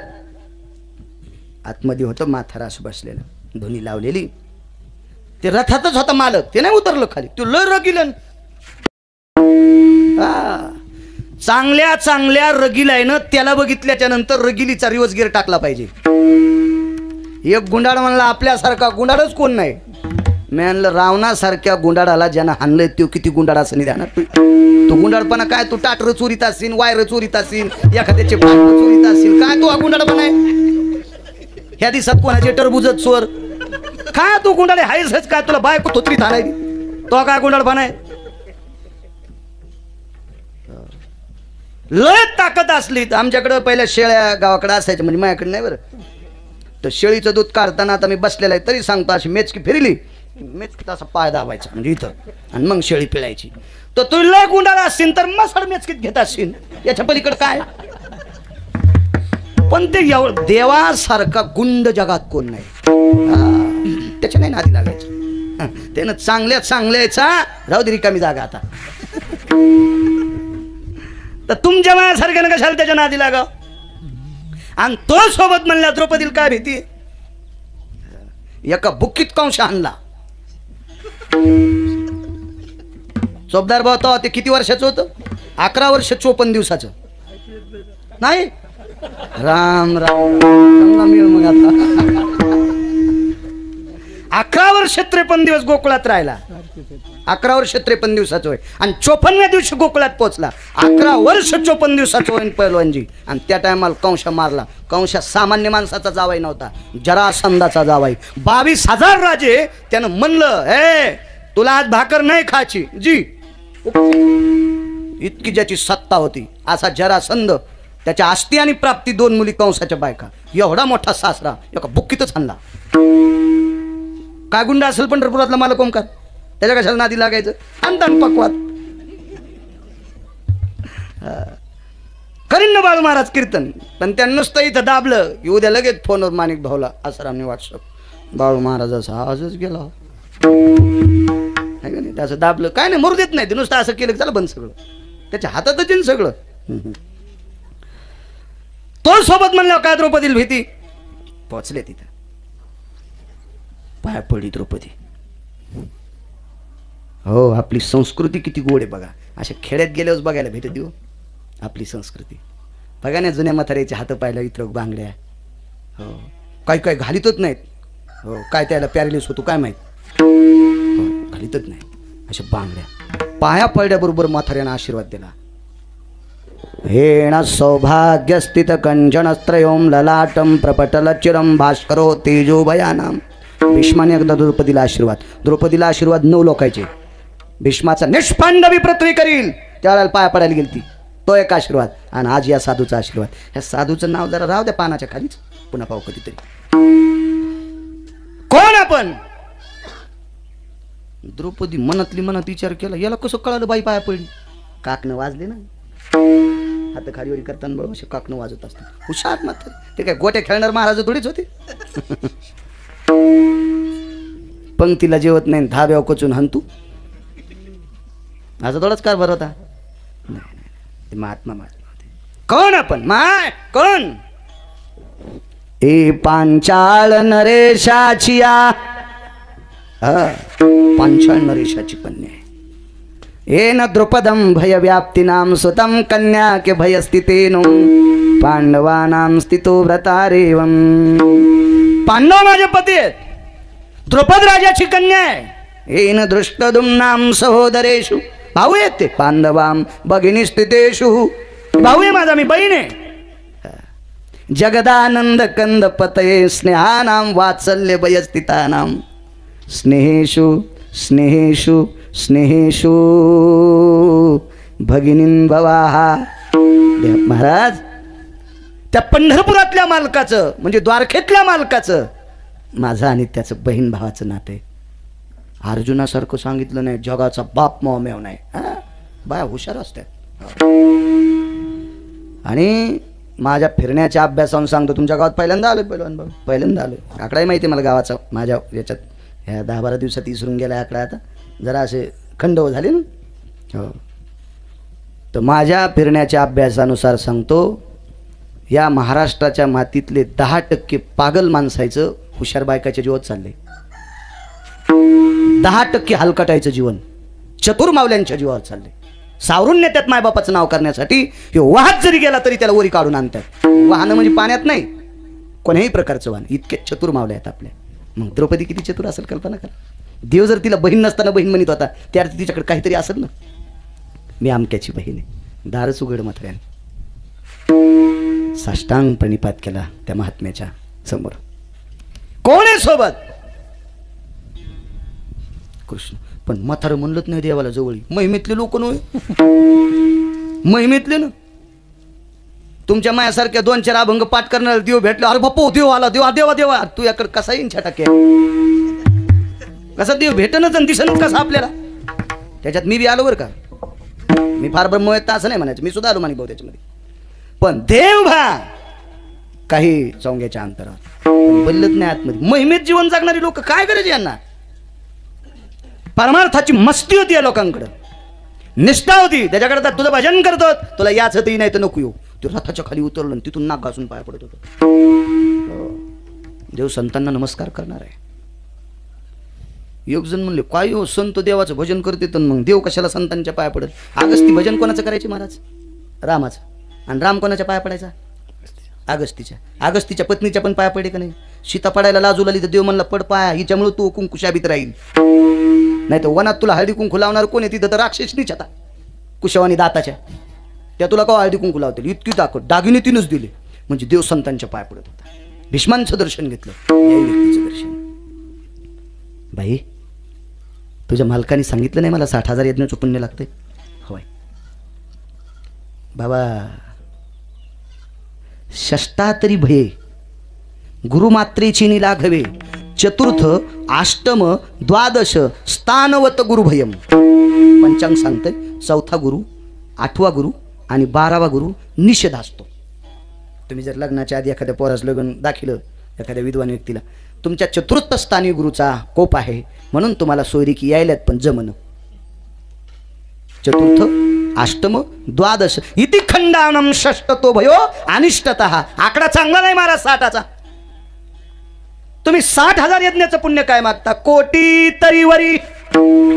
आतमध्ये होतं माथारास बसलेलं, धुनी लावलेली. ते रथातच होता मालक, ते नाही उतरलं खाली. तू लय रगिलन. चांगल्या चांगल्या रगील आहे ना, त्याला बघितल्याच्या नंतर रगिलीचा रिवर्स गिअर टाकला पाहिजे. एक गुंडाळ म्हणला आपल्यासारखा गुंडाळच कोण नाही. मी म्हणलं रावणासारख्या गुंडाळाला ज्यानं हाणलंय तो किती गुंडाळ असं नाही ध्यानात. तो गुंडाळपणा काय? तू टाटर चोरीत असेल, वायर चोरीत असेल, एखाद्याचे पाठ चोरीत असेल, काय तो गुंडाळपणा आहे? ह्या दिवसात कोणाचे टरबुजत चोर काय? तू गुंडाळे हायच काय? तुला बायको थोतरीत आणायली तो काय गुंडाळपणा आहे? लय ताकद असली तर आमच्याकडं पहिल्या शेळ्या गावाकडे असायच्या, म्हणजे माझ्याकडे नाही बरं. तर शेळीचं दूध काढताना आता मी बसलेला आहे तरी सांगतो, अशी मेचकी फिरली, मेचकीत असा पाय दाबायचा म्हणजे इथं, आणि मग शेळी पिळायची. तर तू लय गुंडाळा असशील तर मसड मेचकीत घेत असशील, याच्या पलीकडे काय? पण ते देवासारखा गुंड जगात कोण नाही. त्याच्या नाही नादी लागायचं. त्यानं चांगल्या चांगल्याचा राहू दे रिकामी जागा आता. तर तुमच्या मायासारख्यानं कशाला त्याच्या नादी लागाव? आणि तो सोबत म्हणला द्रौपदीला काय भीती? एका बुक्कीत कंश आणला. चोपदार भाऊ तो ते किती वर्षाचं होतं? 11 वर्ष 54 दिवसाचं नाही. राम राम चांगला मिळ मग आता. 11 वर्ष 53 दिवस गोकुळात राहिला. 11 वर्ष 53 दिवसाचं होय आणि 54व्या दिवशी गोकुळात पोहोचला. 11 वर्ष 54 दिवसाचं होईन पहिलवानजी. आणि त्या टायमाला कंशा मारला. कंशा सामान्य माणसाचा जावाई नव्हता, जरासंधाचा जावाई. 22,000 राजे त्यानं म्हणलं, हे तुला आज भाकर नाही खायची जी. इतकी ज्याची सत्ता होती असा जरासंध. त्याच्या आस्ती आणि प्राप्ती 2 मुली कंसाच्या बायका. एवढा मोठा सासरा एका बुक्कीतच आणला. काय गुंड असेल पंढरपुरातला मालक ओंकार, त्याच्या कशाला नादी लागायचं. आणतान पकवात करीन ना बाळू महाराज कीर्तन. पण त्या नुसतं इथं दाबलं की उद्या लगेच फोनवर माणिक भाऊला आसारामने व्हॉट्सअप, बाळू महाराजाचा आजच गेला आहे का नाही. त्याचं दाबलं काय नाही, मरू देत नाही. ते नुसतं असं केलं की झालं बंद सगळं. त्याच्या हातातच येईन सगळं. तो सोबत म्हणलं काय द्रौपदीला भीती. पोचले तिथं, पाया पडली द्रौपदी. हो आपली संस्कृती किती गोड आहे बघा. अशा खेड्यात गेल्यावर बघायला भेटत देऊ आपली संस्कृती. बघा ना जुन्या म्हाताऱ्याचे हात पाहिलं इतर बांगड्या. हो काही काही घालीतच नाहीत. हो काय त्याला पॅरेलिस होतो काय माहीत. हो घालीतच नाही अशा बांगड्या. पाया पडल्याबरोबर म्हाताऱ्यानं आशीर्वाद दिला. हेण सौभाग्य स्थित कंचनस्त्रयोम ललाटम प्रपटल चिरम भास्करो तेजो भयानाम. भीष्माने एकदा द्रौपदीला आशीर्वाद. द्रौपदीला आशीर्वाद 9 लोकांचे. भीष्माचा निष्पांडवी पृथ्वी करील त्यावेळेला पाया पडायला गेलती. तो एक आशीर्वाद. आणि आज या साधूचा आशीर्वाद. ह्या साधूचं नाव जरा राहू द्या पानाच्या खालीच, पुन्हा पाहू कधीतरी. कोण आपण? द्रौपदी मनातली मनात विचार केला, याला कसं कळालं बाई पाया पडली. काकणं वाजले ना, हात खालीवरी करताना बरोबर असे काकणं वाजत असतात. हुशार मात्र ते काय गोट्या खेळणार महाराज थोडीच होते. पंक्तीला जेवत नाही धाब्याव कोचून हंतू असं थोडाच कारभार होता. ते महात्मा होते. कोण आपण? माय कोण? ए पांचाळ नरेशाचिया. पांचाळ नरेशाची कन्या. येन द्रुपदम भय व्याप्तीनाम सुतम कन्या के भय स्थितेनो पांडवानाम स्थितो व्रतारेवम. पांडव माझे पती आहेत. द्रुपद राजाची कन्या आहे. येन दृष्टदुम्नाम सहोदरेषु. भाऊ आहेत ते. पांडवाम भगिनी स्थितेषु. भाऊ आहे माझा, मी बहीण आहे. जगदानंद कंद पतये स्नेहानाम वात्सल्य भयस्थितानाम स्नेहेषु स्नेहेषु स्नेहेषु भगिनीं भवाहा. महाराज त्या पंढरपुरातल्या मालकाचं म्हणजे द्वारखेतल्या मालकाचं माझं आणि त्याचं बहीण भावाचं नातं आहे. अर्जुनासारखं सांगितलं नाही, जगाचा बाप मोहमेव नाही. बाया हुशार असतात. आणि माझ्या फिरण्याच्या अभ्यासावरून सांगतो, तुमच्या गावात पहिल्यांदा आलो. पहिल्यांदा आलो. आकडाही माहिती आहे मला गावाचा. माझ्या याच्यात ह्या 10-12 दिवसात विसरून गेला आकडा. आता जरा असे खंड झाले ना. हो तर माझ्या फिरण्याच्या अभ्यासानुसार सांगतो, या महाराष्ट्राच्या मातीतले 10% पागल माणसाचं हुशार बायकाच्या जीवात चालले. 10% हलकटायचं जीवन चतुर मावल्यांच्या जीवावर चालले. सावरून नेत्यात मायबापाचं नाव करण्यासाठी. हे वाहत जरी गेला तरी त्याला वरी काढून आणतात. वाहनं म्हणजे पाण्यात नाही, कोणत्याही प्रकारचं वाहन. इतके चतुर मावले आहेत आपल्या. मग द्रौपदी किती चतुर असेल कल्पना करा. देव जर तिला बहीण नसताना बहीण म्हणत होता, त्यात तिच्याकडे काहीतरी असेल ना. मी आमक्याची बहीण आहे. दारच उघड मात्र्याने साष्टांग प्रणिपात केला त्या महात्म्याच्या समोर. कोण आहे सोबत? कृष्ण. पण म्हातारं म्हणलंच नाही देवाला जवळी. महिमेतले लोक नव्हे. महिमेतले ना. तुमच्या मायासारख्या 2-4 अभंग पाठ करणारे देव भेटले. अरे बापू देव आला, देवा देवा देवा. तू याकडे कसा येईन छटाके. कसा देव भेटणच आणि दिसणच कसा आपल्याला. त्याच्यात मी बी आलो बरं का. मी फार ब्रह्मवेत्ता असं नाही म्हणायचं, मी सुद्धा आलो माणिक भाऊ त्याच्यामध्ये. पण देव भा काही चौंग्याच्या अंतरावर बोलत नाही आतमध्ये. महिमेत जीवन जगणारी लोक काय करायचे यांना. परमार्थाची मस्ती होती या लोकांकडं, निष्ठा होती. त्याच्याकडे तर तुझं भजन करतो, तुला याच होती नाही तर नको येऊ. तू रथाच्या खाली उतरलं तिथून नाक घासून पाया पडत होतो. देव संतांना नमस्कार करणार आहे. एक जण म्हणले काय हो संत देवाचं भजन करते तर मग देव कशाला संतांच्या पाया पडत. अगस्ती भजन कोणाचं करायचे महाराज? रामाचं. आणि राम कोणाच्या पाया पडायचा? अगस्तीच्या पत्नीच्या पण पाया पडे का नाही? सीता पडायला लाजू लागली तर देव म्हणला पड पाया, हिच्यामुळे तू कुंकुशाबीत राहील. नाही तर वनात तुला हळदी कुंकू लावणार कोण आहे? तिथं तर राक्षसनीच आता कुशवानी दाताच्या, त्या तुला का हळदी कुंकू लावतील? इतकी ताकद दागिने तिनंच दिले म्हणजे देव संतांच्या पाया पडत होता. भीष्मांचं दर्शन घेतलं, या व्यक्तीचं दर्शन. बाई तुझ्या मालकाने सांगितलं नाही मला 60,000 यज्ञाचं पुण्य लागतंय? होय बाबा. षष्टातरी भये गुरुमात्रेची लाघवे, चतुर्थ अष्टम द्वादश स्थानवत गुरुभयम. पंचांग सांगतंय 4था गुरु, 8वा गुरु आणि 12वा गुरु निषेध असतो. तुम्ही जर लग्नाच्या आधी एखाद्या पोरास लग्न दाखिलं एखाद्या विद्वान व्यक्तीला, तुमच्या चतुर्थ स्थानी गुरुचा कोप आहे म्हणून तुम्हाला सोयरीकी यायल्यात पण जमन. चतुर्थ अष्टम द्वादश इति खंडानम षष्टतो भयो अनिष्टतः. आकडा चांगला नाही महाराज 60चा. तुम्ही 60,000 यज्ञाचं पुण्य काय मागता? कोटी तरी वरी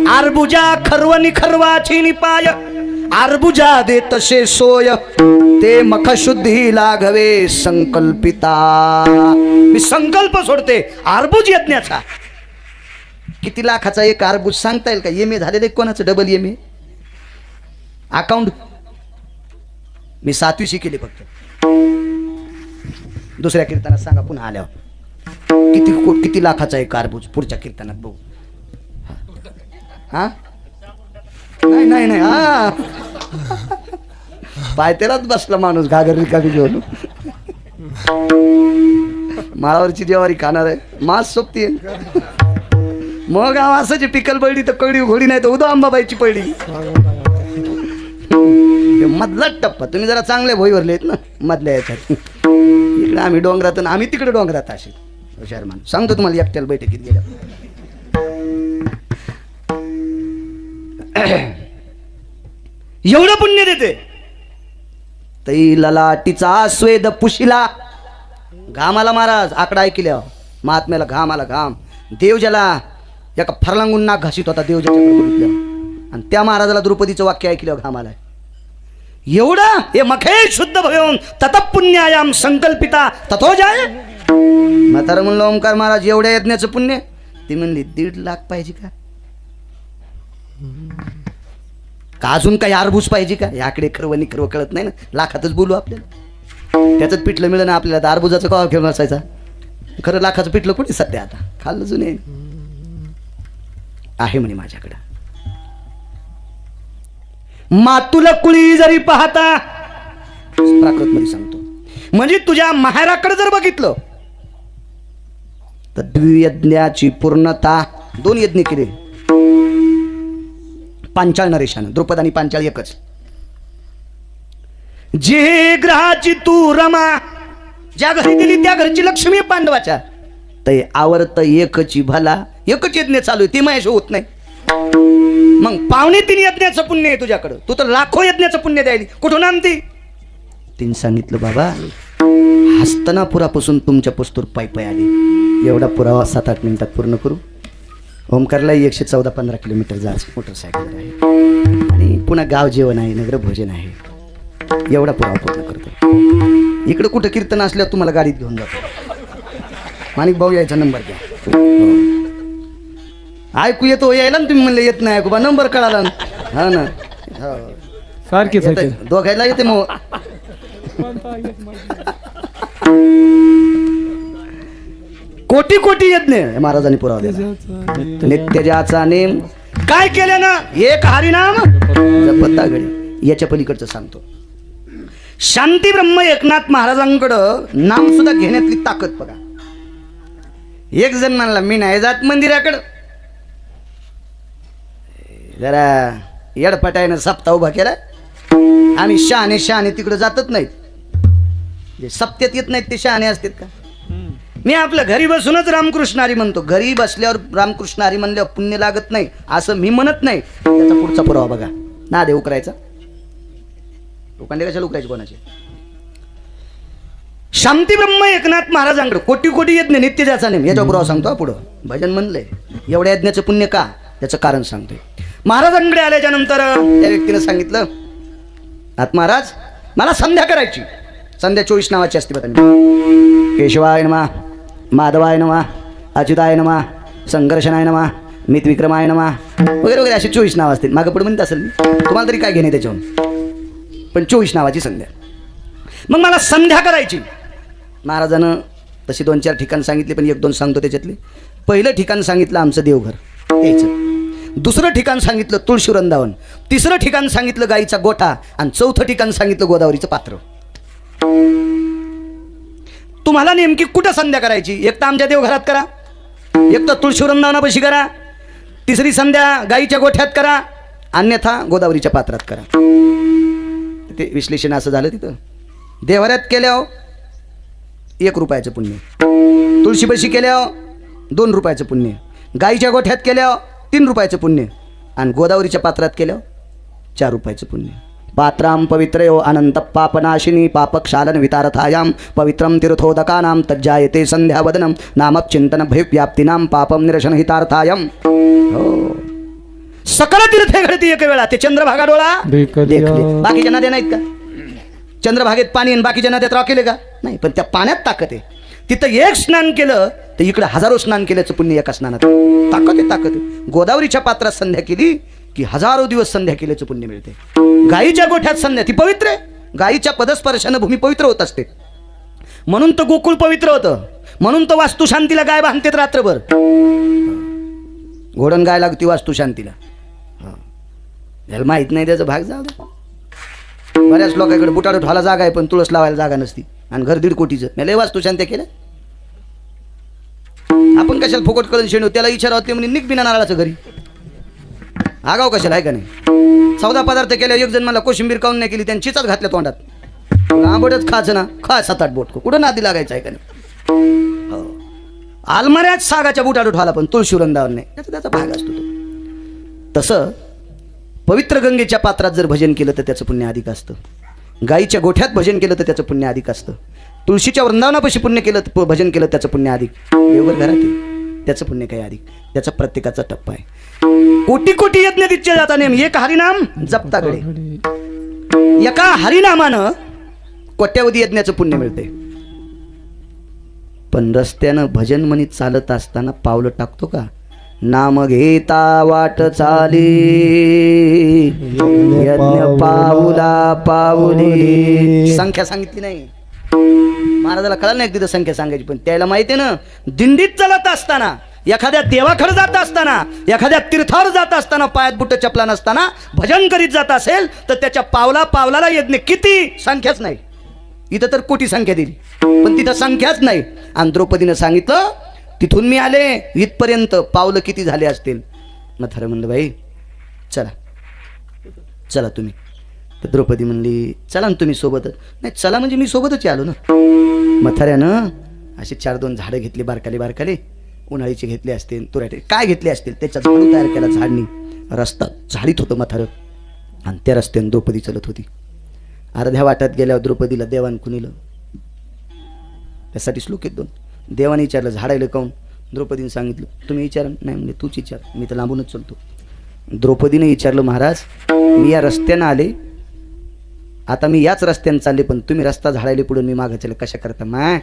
आरबुजा खर्वनी खर्वाची निपाय, आरबुजा दे तसे सोय ते मखशुद्धी लाघवे संकल्पिता. मी संकल्प सोडते आरबुज यज्ञाचा. किती लाखाचा एक आरबुज सांगता येईल का? एम ए झालेले कोणाचं? Double M A account. मी 7वी शिकेली फक्त. दुसऱ्या कीर्तनात सांगा पुन्हा आल्यावर किती लाखाचा एक आरबुज पुढच्या कीर्तनात बघू. हा नाही नाही नाही हा पायतेलाच बसला माणूस घागर रिकामी घेऊन. माळावरची जेवारी खाणार आहे मास सोबती. मग असं पिकल पडली तर कळडी घोडी नाही तर उदो अंबाबाईची पडली. मधला टप्पा. तुम्ही जरा चांगले भोईवरले आहेत ना मधल्या याच्यात. इकडे आम्ही डोंगरात आम्ही तिकडे डोंगरात असे हुशार माणूस. सांगतो तुम्हाला एकट्याला बैठकीत गेल्या. एवढं पुण्य देते. तै ललाटीचा स्वेद पुशिला. घामाला महाराज आकडा ऐकल्या महात्म्याला घामाला घाम. देव ज्याला एका फरलांगून नाक घासीत होता देव ज्याच्याकडे बघितलं आणि त्या महाराजाला द्रौपदीचं वाक्य ऐकल्यावर घामाला. एवढं हे मखे शुद्ध भवन तत पुण्यायाम संकल्पिता तथो जाय. म्हातारं म्हणलं ओंकार महाराज एवढ्या यज्ञाचं पुण्य? ती म्हणली 1.5 लाख पाहिजे का अजून काही आरबूस पाहिजे का? याकडे खरवणी खरव कळत नाही ना. लाखातच बोलू आपल्याला. त्याच्यात पिठलं मिळलं ना आपल्याला. तर आरबुजाचं का घेऊन असायचा? खरं लाखाचं पिठलं कुठे सध्या आता खाल्लं जुने आहे म्हणे माझ्याकडं. मातुला कुळी जरी पाहता प्राकृत मध्ये सांगतो म्हणजे तुझ्या माहेराकडे जर बघितलं तर द्वियज्ञाची पूर्णता. 2 यज्ञ केले पांचाळ नरेशानं. द्रुपद आणि पांचाळ एकच. जे ग्रहाची तू रमा ज्या घरी दिली त्या घरची लक्ष्मी पांडवाच्या. ते आवर्त एकची भला. एकच यज्ञ चालू आहे ते महेश होत नाही. मग 2.5 यज्ञाचं पुण्य आहे तुझ्याकडं. तू तर लाखो यज्ञाचं पुण्य द्यायली कुठून आणती? तिने सांगितलं बाबा हस्तनापुरापासून तुमच्या पस्तूर पायी पायी आली. एवढा पुरावा 7-8 मिनिटात पूर्ण करू. ओमकारला 114-15 किलोमीटर जायचं मोटरसायकल आहे आणि पुन्हा गाव जेवण आहे नगर भोजन आहे. एवढा पुरावा पूर्ण करतो. इकडं कुठं कीर्तन असल्यावर तुम्हाला गाडीत घेऊन जातो. माणिक भाऊ यायचा नंबर द्या. ऐकू येतो यायला ना तुम्ही म्हणले येत नाही ऐकू बा नंबर कळाला ना. हा ना सारखीच दोघायला येते मग. कोटी कोटी यज्ञ महाराजांनी पुरावा दिला. नित्यजाचा नेम काय केलं ना एक हरिनाम जपता घडी. याच्या पलीकडचं सांगतो. शांती ब्रह्म एकनाथ महाराजांकडं नाम सुद्धा घेण्यातली ताकद बघा. एक जण म्हणला मी नाही जात मंदिराकडं. जरा येडपटायनं सप्ताह उभा केला. आम्ही शहाणे शहाणे तिकडे जातच नाहीत. जे सप्त्यात येत नाहीत ते शहाणे असतात का? मी आपलं घरी बसूनच रामकृष्णारी म्हणतो. घरी बसल्यावर रामकृष्णारी म्हणल्यावर पुण्य लागत नाही असं मी म्हणत नाही. त्याचा पुढचा पुरावा बघा. ना देव करायचा लोकांनी कशाला उकरायचे कोणाचे? शांती ब्रह्म एकनाथ महाराजांकडे कोटी कोटी यज्ञ नित्यजाचा नेम. याचा पुरावा सांगतो पुढं. भजन म्हणलंय एवढ्या यज्ञाचं पुण्य का? त्याचं कारण सांगतोय. महाराजांकडे आल्याच्या नंतर त्या व्यक्तीनं सांगितलं, नाथ महाराज मला संध्या करायची. संध्या 24 नावाची असते बघा. केशवाय नमः, माधवाय नमः, अच्युताय नमः, संघर्षणाय नमः, मित विक्रमाय नमः वगैरे वगैरे अशी 24 नावं असतील. मागं पुढे म्हणत असेल मी, तुम्हाला तरी काय घेणे त्याच्याहून, पण 24 नावाची संध्या. मग मला संध्या करायची. महाराजानं तशी 2-4 ठिकाण सांगितले, पण 1-2 सांगतो त्याच्यातले. पहिलं ठिकाण सांगितलं आमचं देवघर यायचं, दुसरं ठिकाण सांगितलं तुळशी वृंदावन, तिसरं ठिकाण सांगितलं गाईचा गोठा, आणि चौथं ठिकाण सांगितलं गोदावरीचं पात्र. तुम्हाला नेमकी कुठं संध्या करायची? एक तर आमच्या देवघरात करा, एक तर तुळशी वृंदावनापाशी करा, तिसरी संध्या गाईच्या गोठ्यात करा, अन्यथा गोदावरीच्या पात्रात करा. ते विश्लेषण असं झालं. तिथं देवघरात केल्यावर 1 रुपयाचं पुण्य, तुळशीपाशी केल्यावर 2 रुपयाचं पुण्य, गाईच्या गोठ्यात केल्यावर 3 रुपयाचं पुण्य, आणि गोदावरीच्या पात्रात केल्यावर 4 रुपयाचं पुण्य. पात्रां पवित्रयो अनंत पापनाशिनी पापक्षालन वितारथायां पवित्रं तीर्थोदकानां तज्जायते संध्यावदनं नामचिंतन भयव्याप्तीनां पापं निरसन हितार्थायं. हो, सकल तीर्थे घडती एक वेळा. ते चंद्रभागा डोळा देखले. बाकीच्या नद्या नाहीत का? चंद्रभागेत पाणी आणि बाकीच्या नद्यात राखेले का? नाही, पण त्या पाण्यात ताकद आहे. तिथं एक स्नान केलं तर इकडे हजारो स्नान केल्याचं पुण्य एका स्नानात. ताकद आहे, ताकद आहे. गोदावरीच्या पात्रात संध्या केली की हजारो दिवस संध्या केल्याचं पुण्य मिळते. गाईच्या गोठ्यात संध्या, ती पवित्र आहे. गाईच्या पदस्पर्शानं भूमी पवित्र होत असते. म्हणून तर गोकुळ पवित्र होतं, म्हणून तर वास्तुशांतीला गाय बांधतेत रात्रभर. घोडण गाय लागती वास्तुशांतीला. याला माहित नाही, त्याचा भाग जाऊ दे. बऱ्याच लोकांकडे बुटाडू ठेवायला जागा आहे, पण तुळस लावायला जागा नसती, आणि घर 1.5 कोटीचं. मला वास्तुशांत्या केलं. आपण कशाला फुकट करून शेणू? त्याला विचारा होते म्हणे निघ बिना नारळाचं घरी. आगाव कशाला आहे का नाही? 14 पदार्थ केले. एक जण मला कोशिंबीर काऊन नाही केली, त्यांनी चिचाच घातल्या तोंडात. आंबटच खायचं ना, खा 7-8 बोट. कुठं नादी लागायचं आहे का नाही? आलमाऱ्यात सागाच्या बुटाडू ठेवायला, पण तुळशी वृंदावन नाही. त्याचा भाग असतो तो. तसं पवित्र गंगेच्या पात्रात जर भजन केलं तर त्याचं पुण्य अधिक असतं. गाईच्या गोठ्यात भजन केलं तर त्याचं पुण्य अधिक असतं. तुळशीच्या वृंदावनापाशी पुण्य केलं, भजन केलं त्याचं पुण्य अधिक. देवघर घरात त्याचं पुण्य काही अधिक. त्याचा प्रत्येकाचा टप्पा आहे. कोटी कोटी यज्ञ दिच्छे जाता नेम, एक हरिनाम जपताकडे. एका हरिनामानं कोट्यावधी यज्ञाचं पुण्य मिळते. पण रस्त्यानं भजन म्हणीत चालत असताना पावलं टाकतो का? नाम घेता वाट चाली यज्ञ पाऊला पाऊली. संख्या सांगितली नाही. महाराजाला कळलं नाही तिथं संख्या सांगायची, पण त्याला माहिती आहे ना. दिंडीत चालत असताना, एखाद्या देवाकडे जात असताना, एखाद्या तीर्थावर जात असताना, पायात बुट चपला नसताना भजन करीत जात असेल तर त्याच्या पावला पावलाला यज्ञ किती? संख्याच नाही. इथं तर कोटी संख्या दिली, पण तिथं संख्याच नाही. आणि द्रौपदीनं सांगितलं तिथून मी आले इथपर्यंत पावलं किती झाले असतील. मथारा म्हणलं बाई चला चला तुम्ही. तर द्रौपदी म्हणली चला ना तुम्ही सोबतच. नाही चला म्हणजे मी सोबतच आलो ना. मथाऱ्यानं असे 4-2 झाडं घेतली, बारकाले बारकाले. उन्हाळीचे घेतले असतील, तुराटे काय घेतले असतील, त्याचा झाडू तयार केला. झाडणी रस्ता झाडीत होतं मथारं, आणि त्या रस्त्याने द्रौपदी चलत होती. अर्ध्या वाटात गेल्यावर द्रौपदीला देवान खुनिलं. त्यासाठी श्लोक आहेत 2. देवाने विचारलं झाडायला काऊन? द्रौपदीने सांगितलं तुम्ही विचारा. नाही म्हणजे तूच विचार, मी तर लांबूनच चलतो. द्रौपदीने विचारलं महाराज मी या रस्त्यानं आले, आता मी याच रस्त्याने चालले, पण तुम्ही रस्ता झाडायला पुढून मी मागं चले कशा करता? माय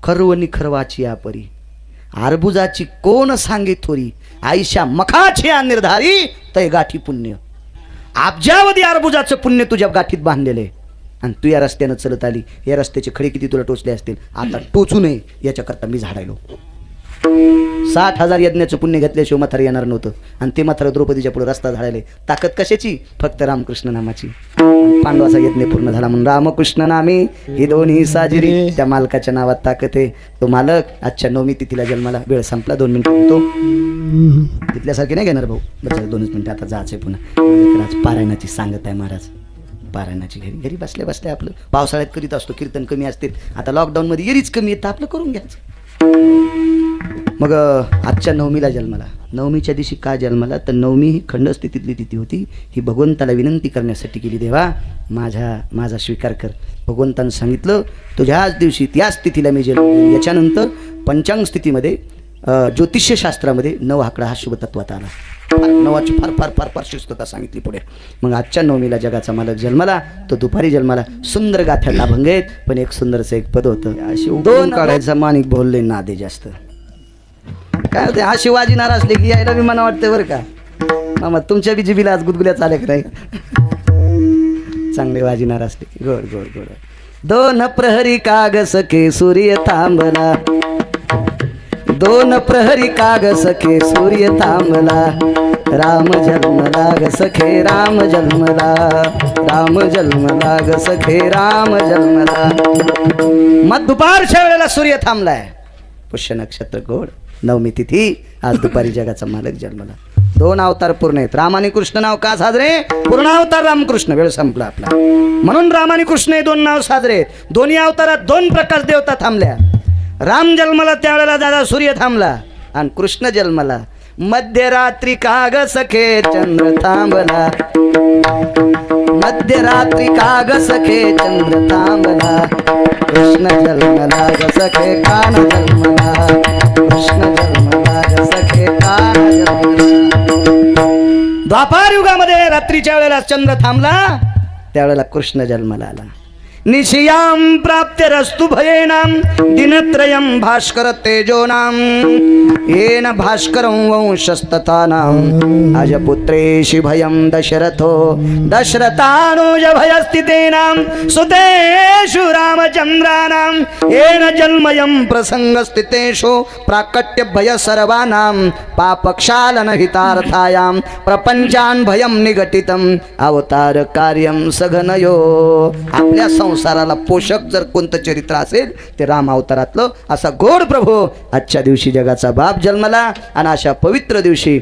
खरवणी खरवाची या परी आरबुजाची कोण सांगे थोरी आईशा मखाची निर्धारी तय गाठी पुण्य. अब्जावधी आरबुजाचं पुण्य तुझ्या गाठीत बांधलेले, आणि तू या रस्त्यानं चलत आली. या रस्त्याचे खडे किती तुला टोचले असतील, आता टोचू नये याच्याकरता मी झाडायलो. 60,000 यज्ञाचं पुण्य घेतल्याशिवाय म्हातारं येणार नव्हतं. आणि ते म्हातारं द्रौपदीच्या पुढे रस्ता झाडायले. ताकद कशाची? फक्त रामकृष्ण नामाची. पांडवाचा यज्ञ पूर्ण झाला म्हणून रामकृष्ण नामे ही दोन्ही साजिरी. त्या मालकाच्या नावात ताकद आहे. तो मालक आजच्या 9वी तिथीला जन्माला. वेळ संपला, 2 मिनिटं होतो. तिथल्यासारखे नाही घेणार भाऊ, बस 2च मिनिटं. आता जायचंय पुन्हा. आज पारायणाची सांगत आहे महाराज. पारायणाची घरी घरी बसल्या बसल्या आपलं पावसाळ्यात करीत असतो. कीर्तन कमी असतील, आता लॉकडाऊनमध्ये येरीच कमी येतं, आपलं करून घ्यायचं. मग आजच्या 9मीला जन्माला. 9मीच्या दिवशी का जन्माला? तर 9मी ही खंडस्थितीतली तिथी होती. ही भगवंताला विनंती करण्यासाठी केली. देवा माझा स्वीकार कर. भगवंतानं सांगितलं तुझ्याच दिवशी त्याच तिथीला मी जन्म. याच्यानंतर पंचांग स्थितीमध्ये ज्योतिष्य शास्त्रामध्ये 9 आकडा हा शुभ तत्वात आला. नवाची फार फार फार फार शिस्तता सांगितली पुढे. मग आजच्या नवमीला जगाचा मालक जन्माला, तो दुपारी जन्माला. सुंदर गाथ्याला अभंग आहेत, पण एक सुंदरचं एक पद होतं. अशी 2 काढायचा माणिक बोलले नादे जास्त. काय होते हा शिवाजी नाराज असले की यायला बी मना वाटतं बरं का मामा. तुमच्या बी जिबीला आज गुदगुल्या चाले का नाही? चांगले वाजी नाराज असले गोड गोड गोड. 2 प्रहरी काग सखे सूर्य थांबला, 2 प्रहरी काग सखे सूर्य थांबला. राम जन्मला ग सखे राम जन्मला, राम जन्मला ग सखे राम जन्मला. मग दुपारच्या वेळेला सूर्य थांबलाय. पुष्य नक्षत्र गोड, नवमी तिथी. आज दुपारी जगाचा मालक जन्मला. 2 अवतार पूर्ण आहेत. राम आणि कृष्ण नाव का साजरे? पूर्ण अवतार रामकृष्ण. वेळ संपला आपला. म्हणून राम आणि कृष्ण हे 2 नाव साजरे आहेत. दोन्ही अवतारात 2 प्रकाश देवता थांबल्या. राम जन्मला त्यावेळेला दादा सूर्य थांबला, आणि कृष्ण जन्मला मध्यरात्री काग सखे चंद्र थांबला. मध्यरात्री काग सखे चंद्र थांबला. कृष्ण जन्मला ग सखे कान जन्मला, कृष्ण जन्मला ग सखे कान जन्मला. द्वापार युगामध्ये रात्रीच्या वेळेला चंद्र थांबला, त्यावेळेला कृष्ण जन्माला आला. निशियां प्राप्य रस्तु भयेनां दिनत्रयं भास्कर तेजोनां येन भास्करं वंशस्तथानां अजपुत्रेषु भयं दशरथो दशरथानुज भयस्थितेनां सुतेषु रामचन्द्राणां येन जन्मयं प्रसंगस्थितेषु प्राकट्य भय सर्वानां पापक्षालन हितार्थायां प्रपंचान् भयं निघटितं अवतार कार्यं सघनयो. आपल्या संसाराला पोषक जर कोणतं चरित्र असेल ते राम अवतारातलं. असा गोड प्रभू आजच्या दिवशी जगाचा बाप जन्मला, आणि अशा पवित्र दिवशी